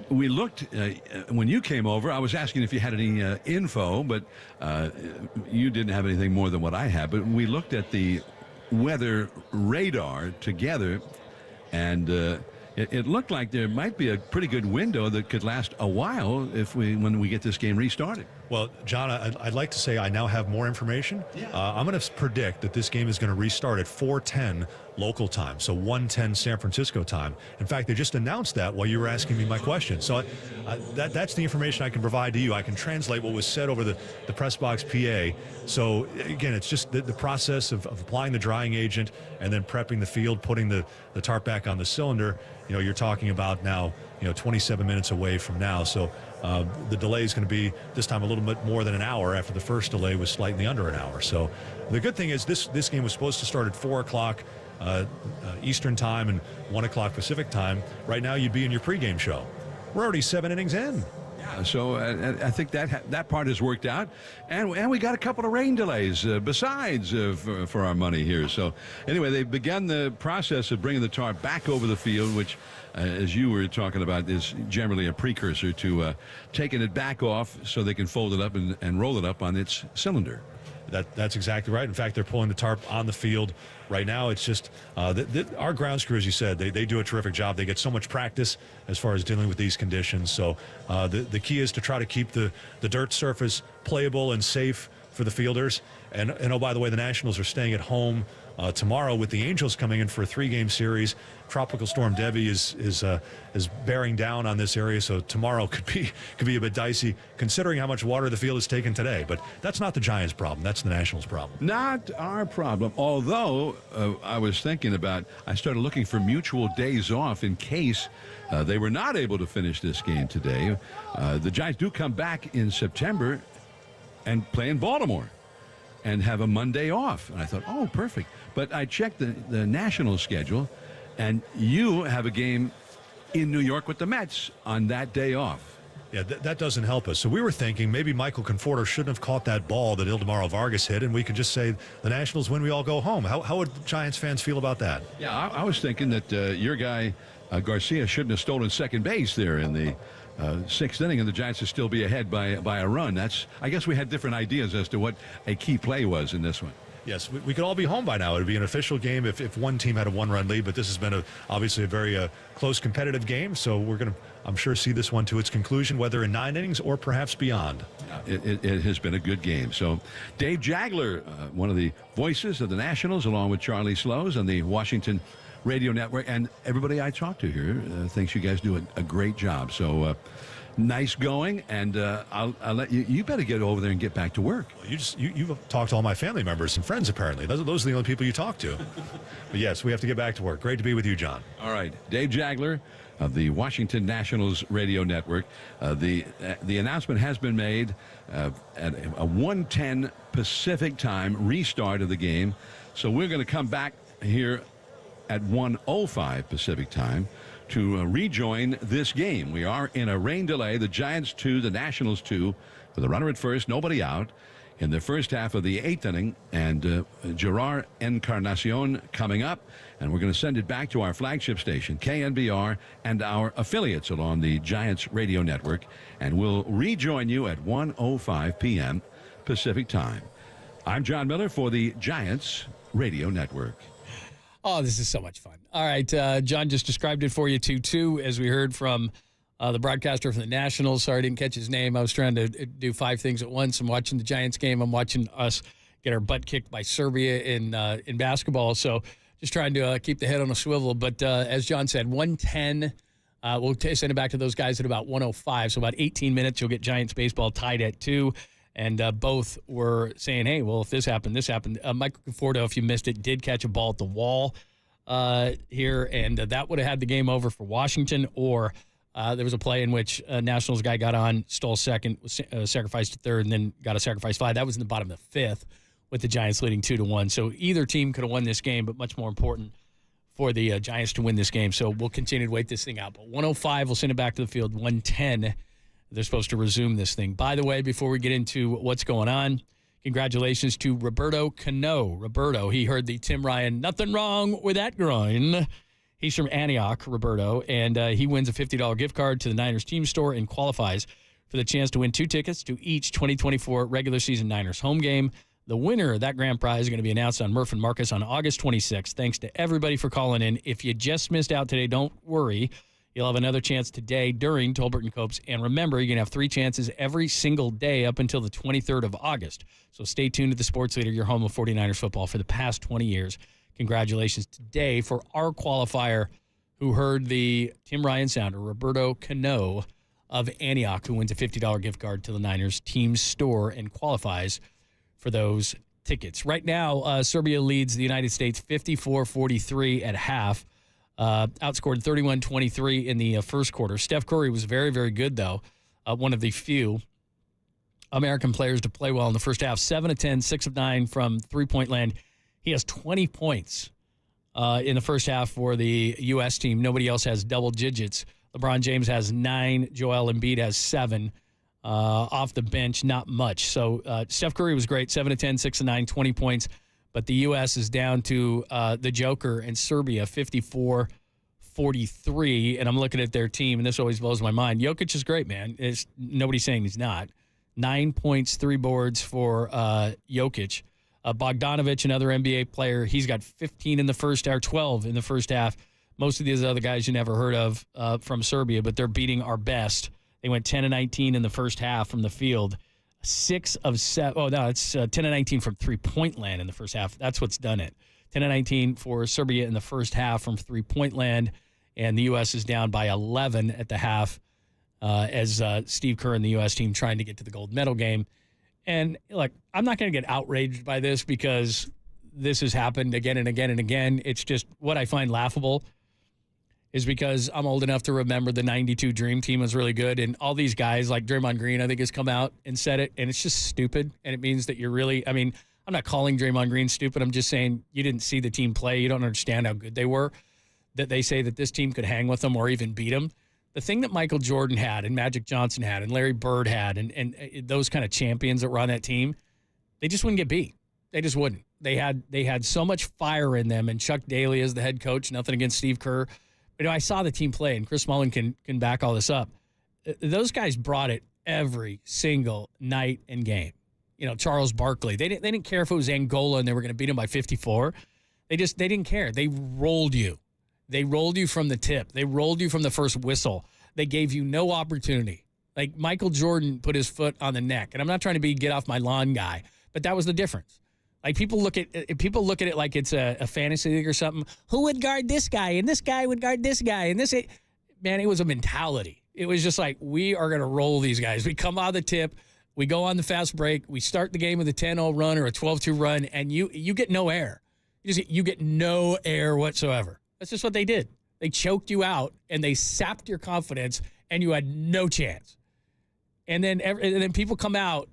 we looked, when you came over, I was asking if you had any info, but you didn't have anything more than what I had. But we looked at the weather radar together, and it looked like there might be a pretty good window that could last a while when we get this game restarted. Well, John, I'd like to say I now have more information. I'm going to predict that this game is going to restart at 4:10 local time, so 1:10 San Francisco time. In fact, they just announced that while you were asking me my question. So that's the information I can provide to you. I can translate what was said over the press box PA. So again, it's just the process of applying the drying agent and then prepping the field, putting the tarp back on the cylinder. You're talking about now, 27 minutes away from now. So the delay is going to be this time a little bit more than an hour after the first delay was slightly under an hour. So the good thing is this game was supposed to start at 4 o'clock Eastern time and 1 o'clock Pacific time. Right now you'd be in your pregame show. We're already 7 innings in. Yeah, so I think that part has worked out, and we got a couple of rain delays besides for our money here. So anyway, they've begun the process of bringing the tarp back over the field, which, as you were talking about, is generally a precursor to taking it back off so they can fold it up and roll it up on its cylinder. That's exactly right. In fact, they're pulling the tarp on the field right now. It's just our grounds crew, as you said, they do a terrific job. They get so much practice as far as dealing with these conditions. So the key is to try to keep the dirt surface playable and safe for the fielders. And oh, by the way, the Nationals are staying at home tomorrow with the Angels coming in for a 3-game series. Tropical Storm Debbie is bearing down on this area, so tomorrow could be a bit dicey considering how much water the field has taken today. But that's not the Giants' problem. That's the Nationals' problem. Not our problem. Although I was thinking about, I started looking for mutual days off in case they were not able to finish this game today. The Giants do come back in September and play in Baltimore and have a Monday off. And I thought, oh, perfect. But I checked the Nationals schedule, and you have a game in New York with the Mets on that day off. Yeah, that doesn't help us. So we were thinking maybe Michael Conforto shouldn't have caught that ball that Ildemaro Vargas hit, and we could just say the Nationals win, we all go home. How would Giants fans feel about that? Yeah, I was thinking that your guy, Garcia, shouldn't have stolen second base there in the 6th inning, and the Giants would still be ahead by a run. I guess we had different ideas as to what a key play was in this one. Yes, we could all be home by now. It would be an official game if one team had a 1-run lead, but this has been obviously a very close competitive game, so we're going to, I'm sure, see this one to its conclusion, whether in 9 innings or perhaps beyond. It has been a good game. So Dave Jagler, one of the voices of the Nationals, along with Charlie Slows on the Washington Radio Network, and everybody I talk to here thinks you guys do a great job. So nice going, and I'll let you better get over there and get back to work. You've talked to all my family members and friends, apparently. Those are the only people you talk to. But yes, we have to get back to work. Great to be with you, John. All right, Dave Jagler of the Washington Nationals Radio Network. The announcement has been made at a 1:10 Pacific time restart of the game. So we're going to come back here at 1:05 Pacific time to rejoin this game. We are in a rain delay. The Giants 2, the Nationals 2, with a runner at first, nobody out in the first half of the 8th inning, and Gerard Encarnacion coming up, and we're going to send it back to our flagship station, KNBR, and our affiliates along the Giants Radio Network, and we'll rejoin you at 1:05 p.m. Pacific time. I'm John Miller for the Giants Radio Network. Oh, this is so much fun. All right, John just described it for you, too, as we heard from the broadcaster from the Nationals. Sorry I didn't catch his name. I was trying to do 5 things at once. I'm watching the Giants game. I'm watching us get our butt kicked by Serbia in basketball. So just trying to keep the head on a swivel. But as John said, 1:10. We'll send it back to those guys at about 1:05. So about 18 minutes, you'll get Giants baseball tied at 2. And both were saying, hey, well, if this happened, this happened. Michael Conforto, if you missed it, did catch a ball at the wall here, and that would have had the game over for Washington. Or there was a play in which a Nationals guy got on, stole second, sacrificed to third, and then got a sacrifice fly. That was in the bottom of the 5th with the Giants leading 2-1. So either team could have won this game, but much more important for the Giants to win this game. So we'll continue to wait this thing out. But 1:05, we'll send it back to the field. 1:10. They're supposed to resume this thing. By the way, before we get into what's going on, congratulations to Roberto Cano. Roberto, he heard the Tim Ryan, nothing wrong with that groin. He's from Antioch, Roberto, and he wins a $50 gift card to the Niners team store and qualifies for the chance to win 2 tickets to each 2024 regular season Niners home game. The winner of that grand prize is going to be announced on Murph and Marcus on August 26th. Thanks to everybody for calling in. If you just missed out today, don't worry. You'll have another chance today during Tolbert and Copes. And remember, you're going to have 3 chances every single day up until the 23rd of August. So stay tuned to the Sports Leader, your home of 49ers football for the past 20 years. congratulations today for our qualifier who heard the Tim Ryan sounder, Roberto Cano of Aiyuk, who wins a $50 gift card to the Niners team store and qualifies for those tickets. Right now, Serbia leads the United States 54-43 at half. Outscored 31-23 in the first quarter. Steph Curry was very, very good, though. One of the few American players to play well in the first half. 7 of 10, 6 of 9 from three-point land. He has 20 points in the first half for the U.S. team. Nobody else has double digits. LeBron James has 9. Joel Embiid has 7. Off the bench, not much. So Steph Curry was great, 7 of 10, 6 of 9, 20 points. But the U.S. is down to the Joker and Serbia, 54-43. And I'm looking at their team, and this always blows my mind. Jokic is great, man. Nobody's saying he's not. 9 points, 3 boards for Jokic. Bogdanovic, another NBA player, he's got 15 in the first half, 12 in the first half. Most of these other guys you never heard of from Serbia, but they're beating our best. They went 10 of 19 in the first half from the field. 6 of 7. Oh, no, it's 10 of 19 from three-point land in the first half. That's what's done it. 10 of 19 for Serbia in the first half from three-point land, and the U.S. is down by 11 at the half as Steve Kerr and the U.S. team trying to get to the gold medal game. And, look, I'm not going to get outraged by this because this has happened again and again and again. It's just what I find laughable is because I'm old enough to remember the 92 Dream Team was really good, and all these guys like Draymond Green, I think, has come out and said it, and it's just stupid, and it means that you're really – I mean, I'm not calling Draymond Green stupid. I'm just saying you didn't see the team play. You don't understand how good they were, that they say that this team could hang with them or even beat them. The thing that Michael Jordan had and Magic Johnson had and Larry Bird had and those kind of champions that were on that team, they just wouldn't get beat. They just wouldn't. They had so much fire in them, and Chuck Daly as the head coach, nothing against Steve Kerr. But I saw the team play, and Chris Mullin can back all this up. Those guys brought it every single night and game. You know, Charles Barkley. They didn't care if it was Angola and they were going to beat them by 54. They didn't care. They rolled you. They rolled you from the tip. They rolled you from the first whistle. They gave you no opportunity. Like Michael Jordan put his foot on the neck. And I'm not trying to be get off my lawn guy, but that was the difference. Like people look at it like it's a fantasy league or something. Who would guard this guy? And this guy would guard this guy. And man, it was a mentality. It was just like, we are going to roll these guys. We come out of the tip. We go on the fast break. We start the game with a 10-0 run or a 12-2 run, and you get no air. You get no air whatsoever. That's just what they did. They choked you out, and they sapped your confidence, and you had no chance. And then people come out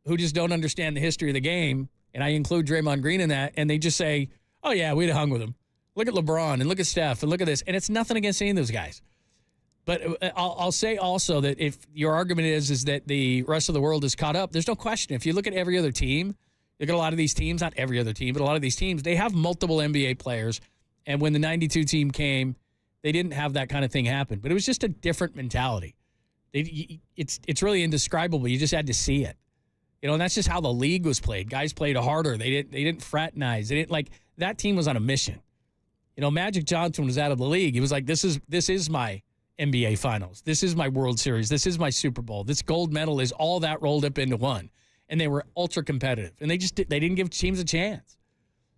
who just don't understand the history of the game, and I include Draymond Green in that, and they just say, oh, yeah, we'd have hung with him. Look at LeBron, and look at Steph, and look at this. And it's nothing against any of those guys. But I'll say also that if your argument is that the rest of the world is caught up, there's no question. If you look at every other team, look at a lot of these teams, not every other team, but a lot of these teams, they have multiple NBA players. And when the 92 team came, they didn't have that kind of thing happen. But it was just a different mentality. It's really indescribable. You just had to see it. You know, and that's just how the league was played. Guys played harder. They didn't fraternize. They didn't that team was on a mission. You know, Magic Johnson was out of the league. He was like, this is my NBA Finals. This is my World Series. This is my Super Bowl. This gold medal is all that rolled up into one. And they were ultra competitive. And they didn't give teams a chance.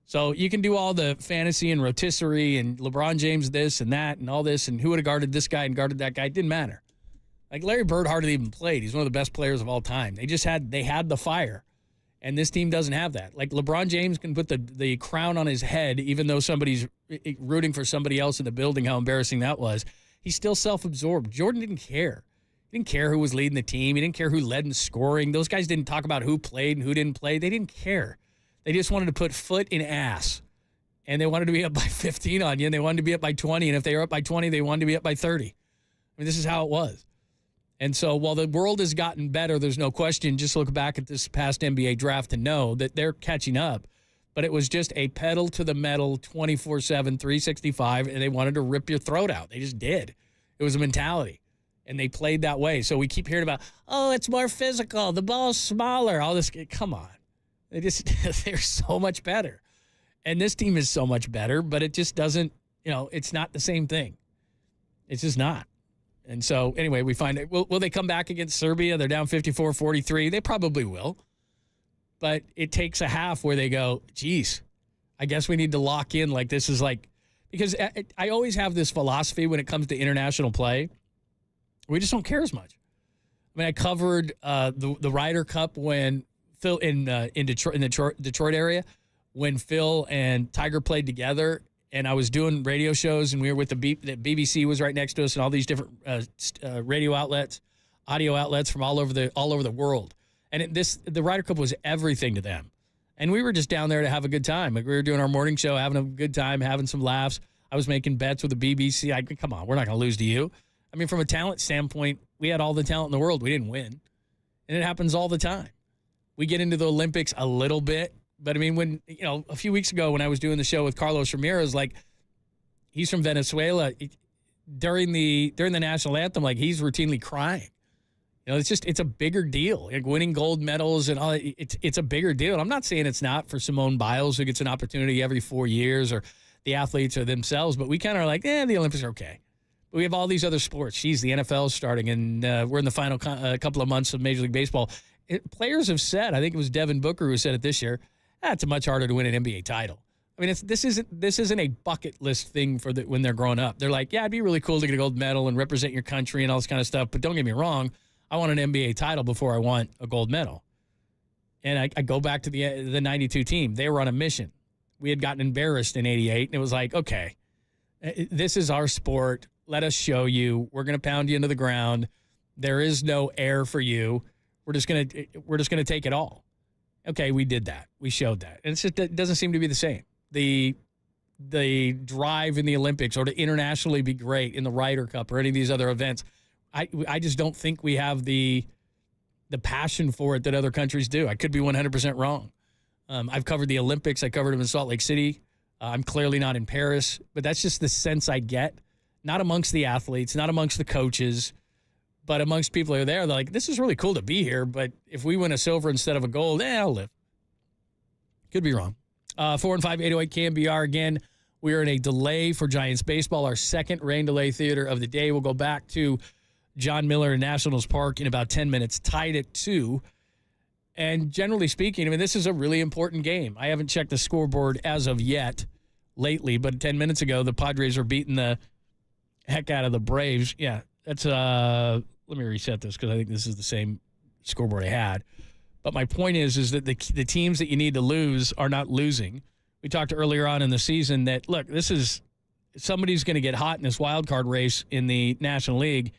So you can do all the fantasy and rotisserie and LeBron James this and that and all this and who would have guarded this guy and guarded that guy. It didn't matter. Like Larry Bird hardly even played. He's one of the best players of all time. They had the fire. And this team doesn't have that. Like LeBron James can put the crown on his head even though somebody's rooting for somebody else in the building, how embarrassing that was. He's still self-absorbed. Jordan didn't care. He didn't care who was leading the team. He didn't care who led in scoring. Those guys didn't talk about who played and who didn't play. They didn't care. They just wanted to put foot in ass. And they wanted to be up by 15 on you, and they wanted to be up by 20. And if they were up by 20, they wanted to be up by 30. I mean, this is how it was. And so while the world has gotten better, there's no question. Just look back at this past NBA draft to know that they're catching up. But it was just a pedal to the metal 24/7, 365, and they wanted to rip your throat out. They just did. It was a mentality. And they played that way. So we keep hearing about, oh, it's more physical. The ball's smaller. All this. Come on. They're so much better. And this team is so much better, but it just doesn't, it's not the same thing. It's just not. And so, anyway, we find it. Will they come back against Serbia? They're down 54-43. They probably will. But it takes a half where they go, geez, I guess we need to lock in like this is like, because I always have this philosophy when it comes to international play. We just don't care as much. I mean, I covered the Ryder Cup when Phil in Detroit, in the Detroit area, when Phil and Tiger played together, and I was doing radio shows, and we were with the BBC was right next to us, and all these different radio outlets, audio outlets from all over the world. And the Ryder Cup was everything to them. And we were just down there to have a good time. Like, we were doing our morning show, having a good time, having some laughs. I was making bets with the BBC. Come on, we're not going to lose to you. I mean, from a talent standpoint, we had all the talent in the world. We didn't win. And it happens all the time. We get into the Olympics a little bit. But, I mean, when, a few weeks ago when I was doing the show with Carlos Ramirez, like, he's from Venezuela. During the national anthem, like, he's routinely crying. It's a bigger deal. Like, winning gold medals and all, it's a bigger deal. And I'm not saying it's not for Simone Biles, who gets an opportunity every 4 years, or the athletes or themselves, but we kind of are like, the Olympics are okay. But we have all these other sports. The NFL's starting, and we're in the final couple of months of Major League Baseball. Players have said, I think it was Devin Booker who said it this year, it's much harder to win an NBA title. I mean, this isn't a bucket list thing for when they're growing up. They're like, it'd be really cool to get a gold medal and represent your country and all this kind of stuff, but don't get me wrong, I want an NBA title before I want a gold medal. And I go back to the 92 team. They were on a mission. We had gotten embarrassed in 88, and it was like, okay, this is our sport. Let us show you. We're going to pound you into the ground. There is no air for you. We're just going to take it all. Okay, we did that. We showed that. And it doesn't seem to be the same. The drive in the Olympics, or to internationally be great in the Ryder Cup or any of these other events, I just don't think we have the passion for it that other countries do. I could be 100% wrong. I've covered the Olympics. I covered them in Salt Lake City. I'm clearly not in Paris, but that's just the sense I get. Not amongst the athletes, not amongst the coaches, but amongst people who are there. They're like, this is really cool to be here, but if we win a silver instead of a gold, I'll live. Could be wrong. 415-808 KNBR. Again, we are in a delay for Giants baseball, our second rain delay theater of the day. We'll go back to John Miller in Nationals Park in about 10 minutes, tied at 2. And generally speaking, I mean, this is a really important game. I haven't checked the scoreboard as of yet lately, but 10 minutes ago, the Padres are beating the heck out of the Braves. Yeah, that's let me reset this because I think this is the same scoreboard I had. But my point is that the teams that you need to lose are not losing. We talked earlier on in the season that, look, somebody's going to get hot in this wild card race in the National League,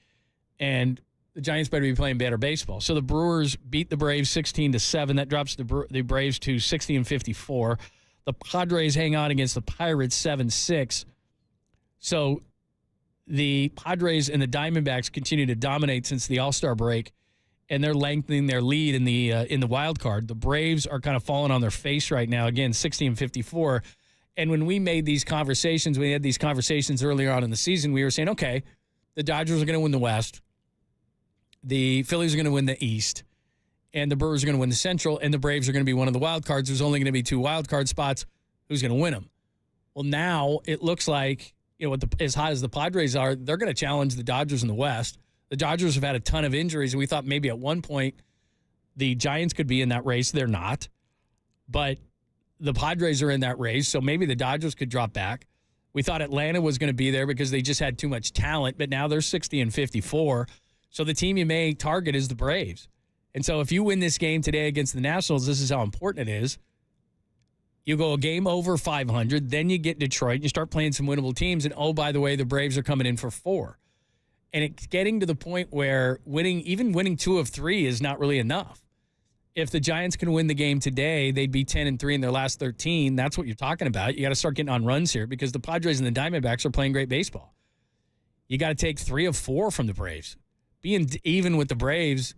and the Giants better be playing better baseball. So the Brewers beat the Braves 16-7. That drops the Braves to 60-54. The Padres hang on against the Pirates 7-6. So the Padres and the Diamondbacks continue to dominate since the All-Star break, and they're lengthening their lead in the wild card. The Braves are kind of falling on their face right now. Again, 60-54. And when we had these conversations earlier on in the season, we were saying, okay, the Dodgers are going to win the West. The Phillies are going to win the East, and the Brewers are going to win the Central, and the Braves are going to be one of the wild cards. There's only going to be 2 wild card spots. Who's going to win them? Well, now it looks like, as hot as the Padres are, they're going to challenge the Dodgers in the West. The Dodgers have had a ton of injuries, and we thought maybe at one point the Giants could be in that race. They're not. But the Padres are in that race, so maybe the Dodgers could drop back. We thought Atlanta was going to be there because they just had too much talent, but now they're 60-54. So the team you may target is the Braves. And so if you win this game today against the Nationals, this is how important it is. You go a game over 500, then you get Detroit, and you start playing some winnable teams, and oh, by the way, the Braves are coming in for 4. And it's getting to the point where winning 2 of 3 is not really enough. If the Giants can win the game today, they'd be 10-3 in their last 13. That's what you're talking about. You got to start getting on runs here because the Padres and the Diamondbacks are playing great baseball. You got to take 3 of 4 from the Braves. Being even with the Braves,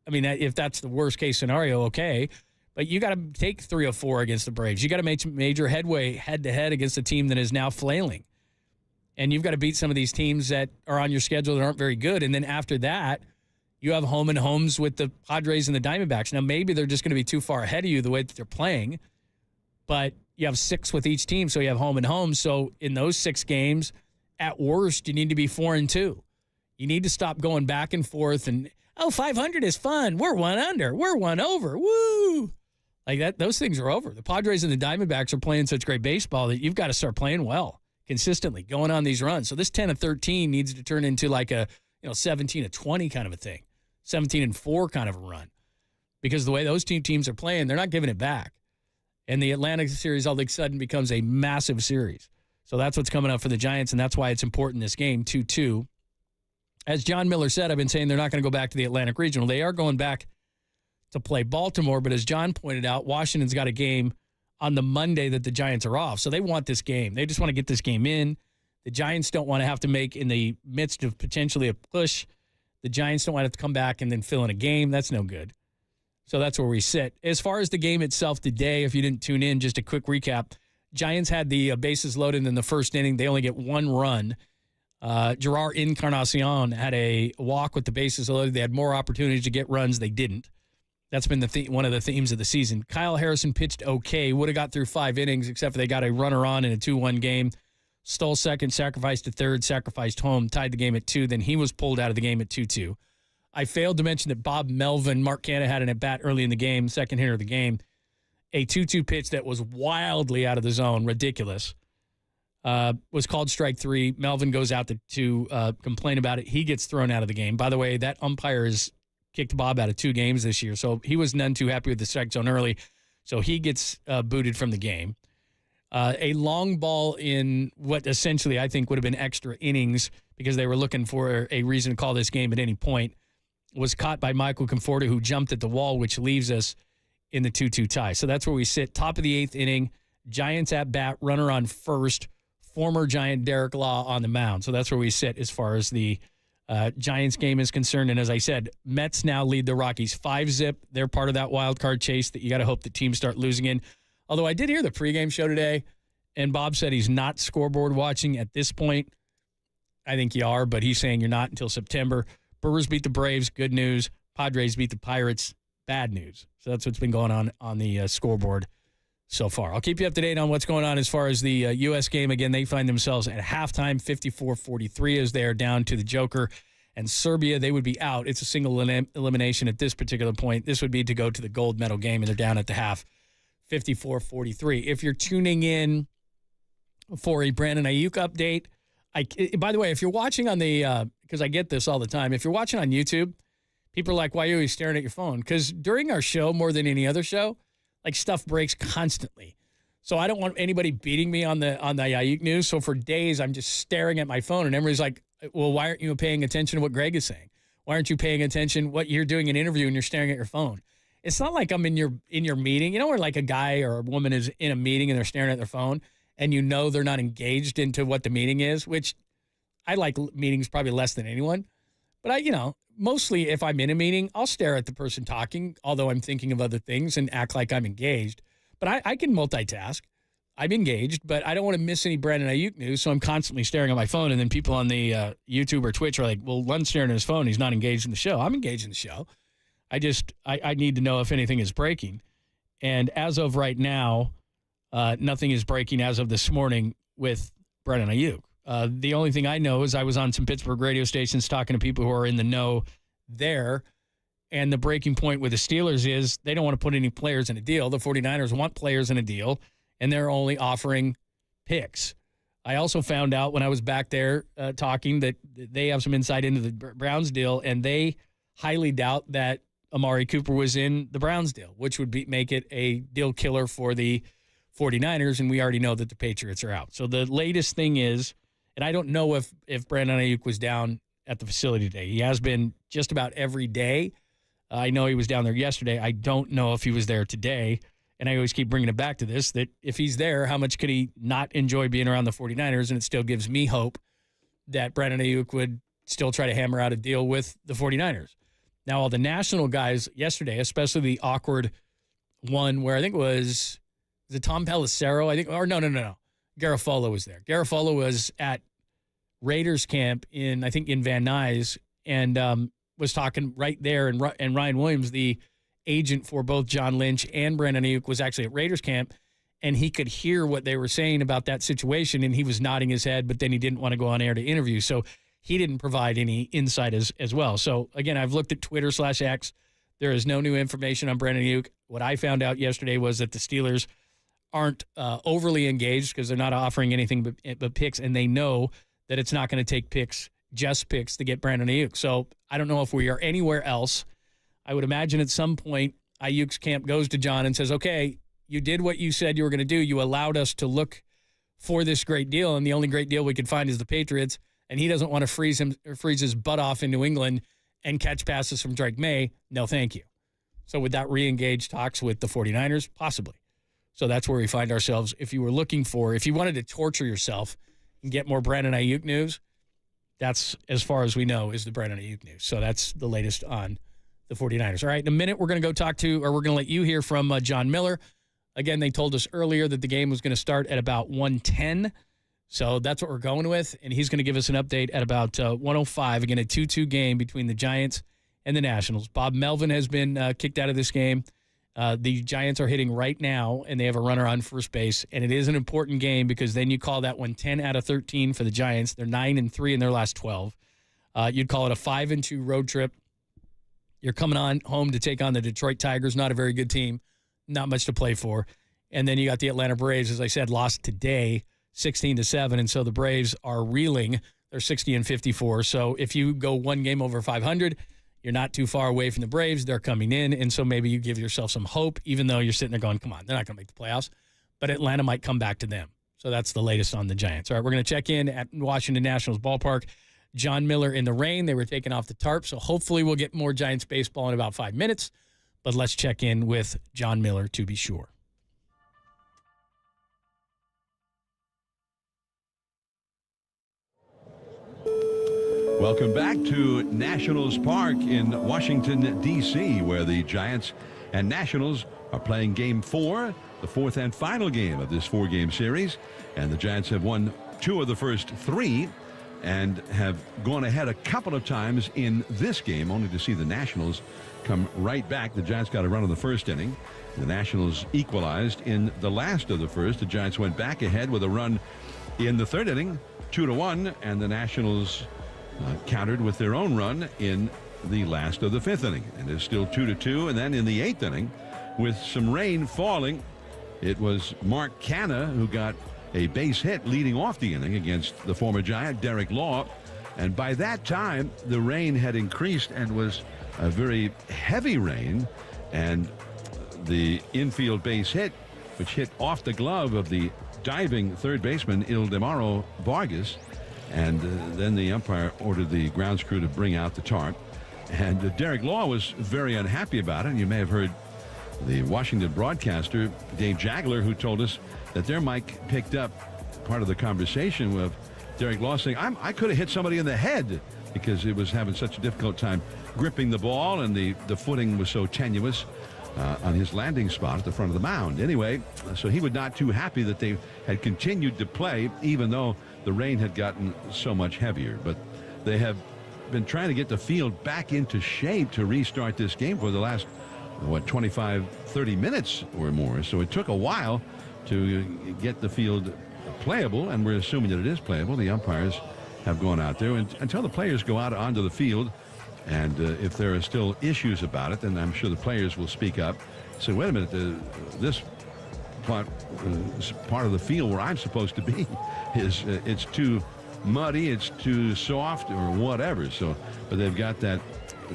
I mean, if that's the worst case scenario, okay. But you got to take 3 of 4 against the Braves. You got to make major headway head-to-head against a team that is now flailing. And you've got to beat some of these teams that are on your schedule that aren't very good. And then after that, you have home and homes with the Padres and the Diamondbacks. Now, maybe they're just going to be too far ahead of you the way that they're playing. But you have 6 with each team, so you have home and home. So in those 6 games, at worst, you need to be 4-2. You need to stop going back and forth and, 500 is fun. We're 1 under. We're 1 over. Woo! Like that, those things are over. The Padres and the Diamondbacks are playing such great baseball that you've got to start playing well consistently, going on these runs. So this 10-13 needs to turn into like a 17-20 kind of a thing, 17-4 kind of a run, because the way those two teams are playing, they're not giving it back. And the Atlanta series all of a sudden becomes a massive series. So that's what's coming up for the Giants, and that's why it's important this game, 2-2. As John Miller said, I've been saying they're not going to go back to the Atlantic Regional. They are going back to play Baltimore, but as John pointed out, Washington's got a game on the Monday that the Giants are off. So they want this game. They just want to get this game in. The Giants don't want to have to make, in the midst of potentially a push, the Giants don't want to have to come back and then fill in a game. That's no good. So that's where we sit. As far as the game itself today, if you didn't tune in, just a quick recap. Giants had the bases loaded in the first inning. They only get one run. Gerard Encarnacion had a walk with the bases loaded. They had more opportunities to get runs. They didn't. That's been one of the themes of the season. Kyle Harrison pitched okay. Would have got through 5 innings, except for they got a runner on in a 2-1 game. Stole second, sacrificed to third, sacrificed home, tied the game at 2. Then he was pulled out of the game at 2-2. I failed to mention that Bob Melvin, Mark Canha had an at-bat early in the game, second hitter of the game. A 2-2 pitch that was wildly out of the zone, ridiculous, was called strike 3. Melvin goes out to complain about it. He gets thrown out of the game. By the way, that umpire has kicked Bob out of 2 games this year, so he was none too happy with the strike zone early, so he gets booted from the game. A long ball in what essentially I think would have been extra innings because they were looking for a reason to call this game at any point was caught by Michael Conforto, who jumped at the wall, which leaves us in the 2-2 tie. So that's where we sit. Top of the 8th inning, Giants at bat, runner on first, former Giant Derek Law on the mound. So that's where we sit as far as the Giants game is concerned. And as I said, Mets now lead the Rockies 5-0. They're part of that wild card chase that you got to hope the teams start losing in. Although I did hear the pregame show today, and Bob said he's not scoreboard watching at this point. I think you are, but he's saying you're not until September. Brewers beat the Braves, good news. Padres beat the Pirates, bad news. So that's what's been going on the scoreboard so far. I'll keep you up to date on what's going on as far as the U.S. game. Again, they find themselves at halftime, 54-43, as they are down to the Joker. And Serbia, they would be out. It's a single elimination at this particular point. This would be to go to the gold medal game, and they're down at the half, 54-43. If you're tuning in for a Brandon Aiyuk update, by the way, if you're watching on the because I get this all the time, if you're watching on YouTube, people are like, why are you always staring at your phone? Because during our show, more than any other show, like stuff breaks constantly. So I don't want anybody beating me on the Aiyuk news. So for days, I'm just staring at my phone, and everybody's like, well, why aren't you paying attention to what Greg is saying? Why aren't you paying attention what you're doing an interview and you're staring at your phone? It's not like I'm in your meeting. You know where like a guy or a woman is in a meeting and they're staring at their phone and you know they're not engaged into what the meeting is, which I like meetings probably less than anyone. But mostly if I'm in a meeting, I'll stare at the person talking, although I'm thinking of other things, and act like I'm engaged. But I can multitask. I'm engaged, but I don't want to miss any Brandon Aiyuk news, so I'm constantly staring at my phone. And then people on the YouTube or Twitch are like, well, Lund's staring at his phone. He's not engaged in the show. I'm engaged in the show. I need to know if anything is breaking. And as of right now, nothing is breaking as of this morning with Brandon Aiyuk. The only thing I know is I was on some Pittsburgh radio stations talking to people who are in the know there, and the breaking point with the Steelers is they don't want to put any players in a deal. The 49ers want players in a deal, and they're only offering picks. I also found out when I was back there talking that they have some insight into the Browns deal, and they highly doubt that Amari Cooper was in the Browns deal, which would make it a deal killer for the 49ers, and we already know that the Patriots are out. So the latest thing is, and I don't know if Brandon Aiyuk was down at the facility today. He has been just about every day. I know he was down there yesterday. I don't know if he was there today. And I always keep bringing it back to this, that if he's there, how much could he not enjoy being around the 49ers? And it still gives me hope that Brandon Aiyuk would still try to hammer out a deal with the 49ers. Now, all the national guys yesterday, especially the awkward one where I think was it Tom Pelissero? No. Garofalo was there. Garofalo was at Raiders camp in Van Nuys and was talking right there. And Ryan Williams, the agent for both John Lynch and Brandon Aiyuk, was actually at Raiders camp, and he could hear what they were saying about that situation, and he was nodding his head, but then he didn't want to go on air to interview, so he didn't provide any insight as well. So, again, I've looked at Twitter /X. There is no new information on Brandon Aiyuk. What I found out yesterday was that the Steelers aren't overly engaged because they're not offering anything but picks, and they know that it's not going to take just picks to get Brandon Aiyuk. So I don't know if we are anywhere else. I would imagine at some point Aiyuk's camp goes to John and says, okay, you did what you said you were going to do. You allowed us to look for this great deal, and the only great deal we could find is the Patriots, and he doesn't want to freeze his butt off in New England and catch passes from Drake May. No, thank you. So would that re-engage talks with the 49ers? Possibly. So that's where we find ourselves. If you wanted to torture yourself and get more Brandon Aiyuk news, that's, as far as we know, is the Brandon Aiyuk news. So that's the latest on the 49ers. All right, in a minute, we're going to we're going to let you hear from John Miller. Again, they told us earlier that the game was going to start at about 1:10. So that's what we're going with, and he's going to give us an update at about 1:05. Again, a 2-2 game between the Giants and the Nationals. Bob Melvin has been kicked out of this game. The Giants are hitting right now, and they have a runner on first base, and it is an important game because then you call that one 10 out of 13 for the Giants. They're 9-3 in their last 12. You'd call it a 5-2 road trip. You're coming on home to take on the Detroit Tigers, not a very good team, not much to play for. And then you got the Atlanta Braves, as I said, lost today 16-7, and so the Braves are reeling. They're 60-54. So if you go one game over 500, you're not too far away from the Braves. They're coming in, and so maybe you give yourself some hope, even though you're sitting there going, come on, they're not going to make the playoffs. But Atlanta might come back to them. So that's the latest on the Giants. All right, we're going to check in at Washington Nationals ballpark. John Miller in the rain. They were taken off the tarp, so hopefully we'll get more Giants baseball in about 5 minutes. But let's check in with John Miller to be sure. Welcome back to Nationals Park in Washington, D.C., where the Giants and Nationals are playing Game 4, the fourth and final game of this four-game series. And the Giants have won 2 of the first 3 and have gone ahead a couple of times in this game, only to see the Nationals come right back. The Giants got a run in the first inning. The Nationals equalized in the last of the first. The Giants went back ahead with a run in the third inning, 2-1, and the Nationals countered with their own run in the last of the fifth inning, and it's still 2-2. And then in the eighth inning, with some rain falling, it was Mark Canha who got a base hit leading off the inning against the former Giant Derek Law, and by that time the rain had increased and was a very heavy rain, and the infield base hit, which hit off the glove of the diving third baseman Ildemaro Vargas. And then the umpire ordered the grounds crew to bring out the tarp. And Derek Law was very unhappy about it. And you may have heard the Washington broadcaster, Dave Jagler, who told us that their mic picked up part of the conversation with Derek Law saying, I could have hit somebody in the head because it was having such a difficult time gripping the ball, and the footing was so tenuous on his landing spot at the front of the mound. Anyway, so he was not too happy that they had continued to play, even though the rain had gotten so much heavier. But they have been trying to get the field back into shape to restart this game for the last, 25-30 minutes or more. So it took a while to get the field playable, and we're assuming that it is playable. The umpires have gone out there, and until the players go out onto the field, and if there are still issues about it, then I'm sure the players will speak up. So wait a minute, this part of the field where I'm supposed to be is it's too muddy, it's too soft, or whatever. So, but they've got that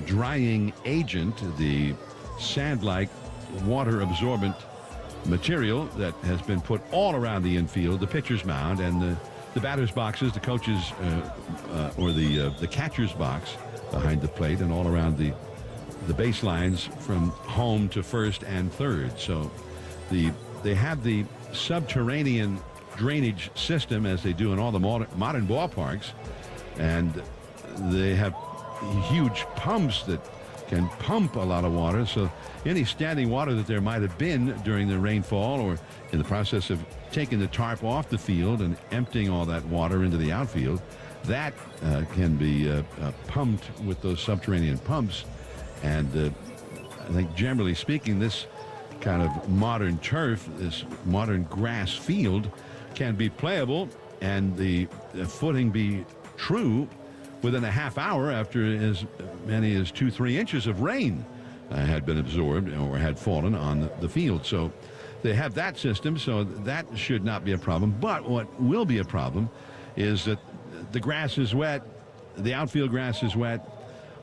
drying agent, the sand-like water absorbent material that has been put all around the infield, the pitcher's mound, and the batter's boxes, the coaches or the catcher's box behind the plate, and all around the baselines from home to first and third. So they have the subterranean drainage system, as they do in all the modern ballparks, and they have huge pumps that can pump a lot of water. So any standing water that there might have been during the rainfall, or in the process of taking the tarp off the field and emptying all that water into the outfield, that can be pumped with those subterranean pumps. And I think generally speaking, this kind of modern turf, this modern grass field, can be playable and the footing be true within a half hour after as many as 2-3 inches of rain. had been absorbed or had fallen on the field. So they have that system, so that should not be a problem. But what will be a problem is that the grass is wet, the outfield grass is wet,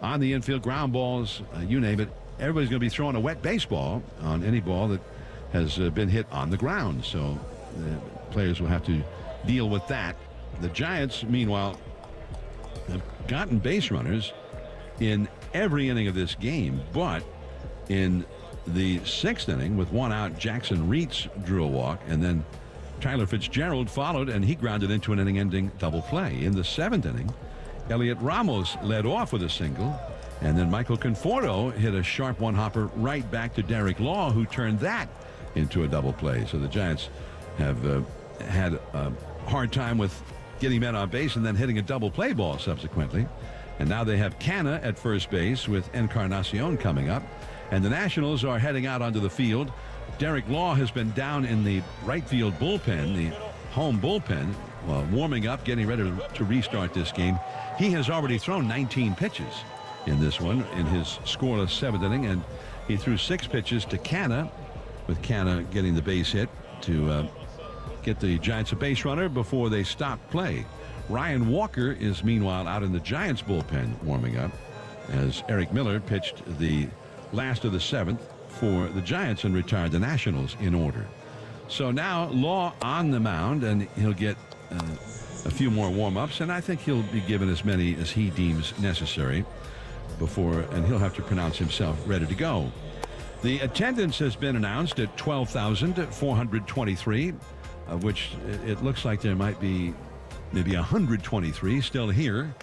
on the infield ground balls, you name it. Everybody's going to be throwing a wet baseball on any ball that has been hit on the ground. So the players will have to deal with that. The Giants, meanwhile, have gotten base runners in every inning of this game, but in the 6th inning, with 1 out, Jackson Reitz drew a walk, and then Tyler Fitzgerald followed, and he grounded into an inning-ending double play. In the 7th inning, Elliot Ramos led off with a single, and then Michael Conforto hit a sharp one-hopper right back to Derek Law, who turned that into a double play. So the Giants have had a hard time with getting men on base and then hitting a double play ball subsequently. And now they have Canna at first base with Encarnacion coming up. And the Nationals are heading out onto the field. Derek Law has been down in the right field bullpen, the home bullpen, warming up, getting ready to restart this game. He has already thrown 19 pitches in this one in his scoreless 7th inning, and he threw 6 pitches to Canna, with Canna getting the base hit to get the Giants a base runner before they stop play. Ryan Walker is meanwhile out in the Giants bullpen warming up as Eric Miller pitched the last of the 7th for the Giants and retired the Nationals in order. So now Law on the mound, and he'll get a few more warm-ups, and I think he'll be given as many as he deems necessary before, and he'll have to pronounce himself ready to go. The attendance has been announced at 12,423, of which it looks like there might be maybe 123 still here.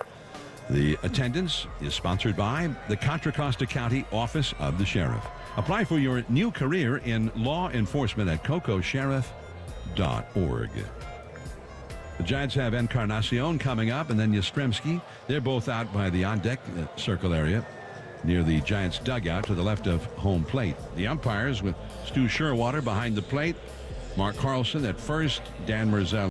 The attendance is sponsored by the Contra Costa County Office of the Sheriff. Apply for your new career in law enforcement at cocosheriff.org. The Giants have Encarnacion coming up, and then Yastrzemski. They're both out by the on-deck circle area near the Giants dugout to the left of home plate. The umpires with Stu Sherwater behind the plate, Mark Carlson at first, Dan Merzell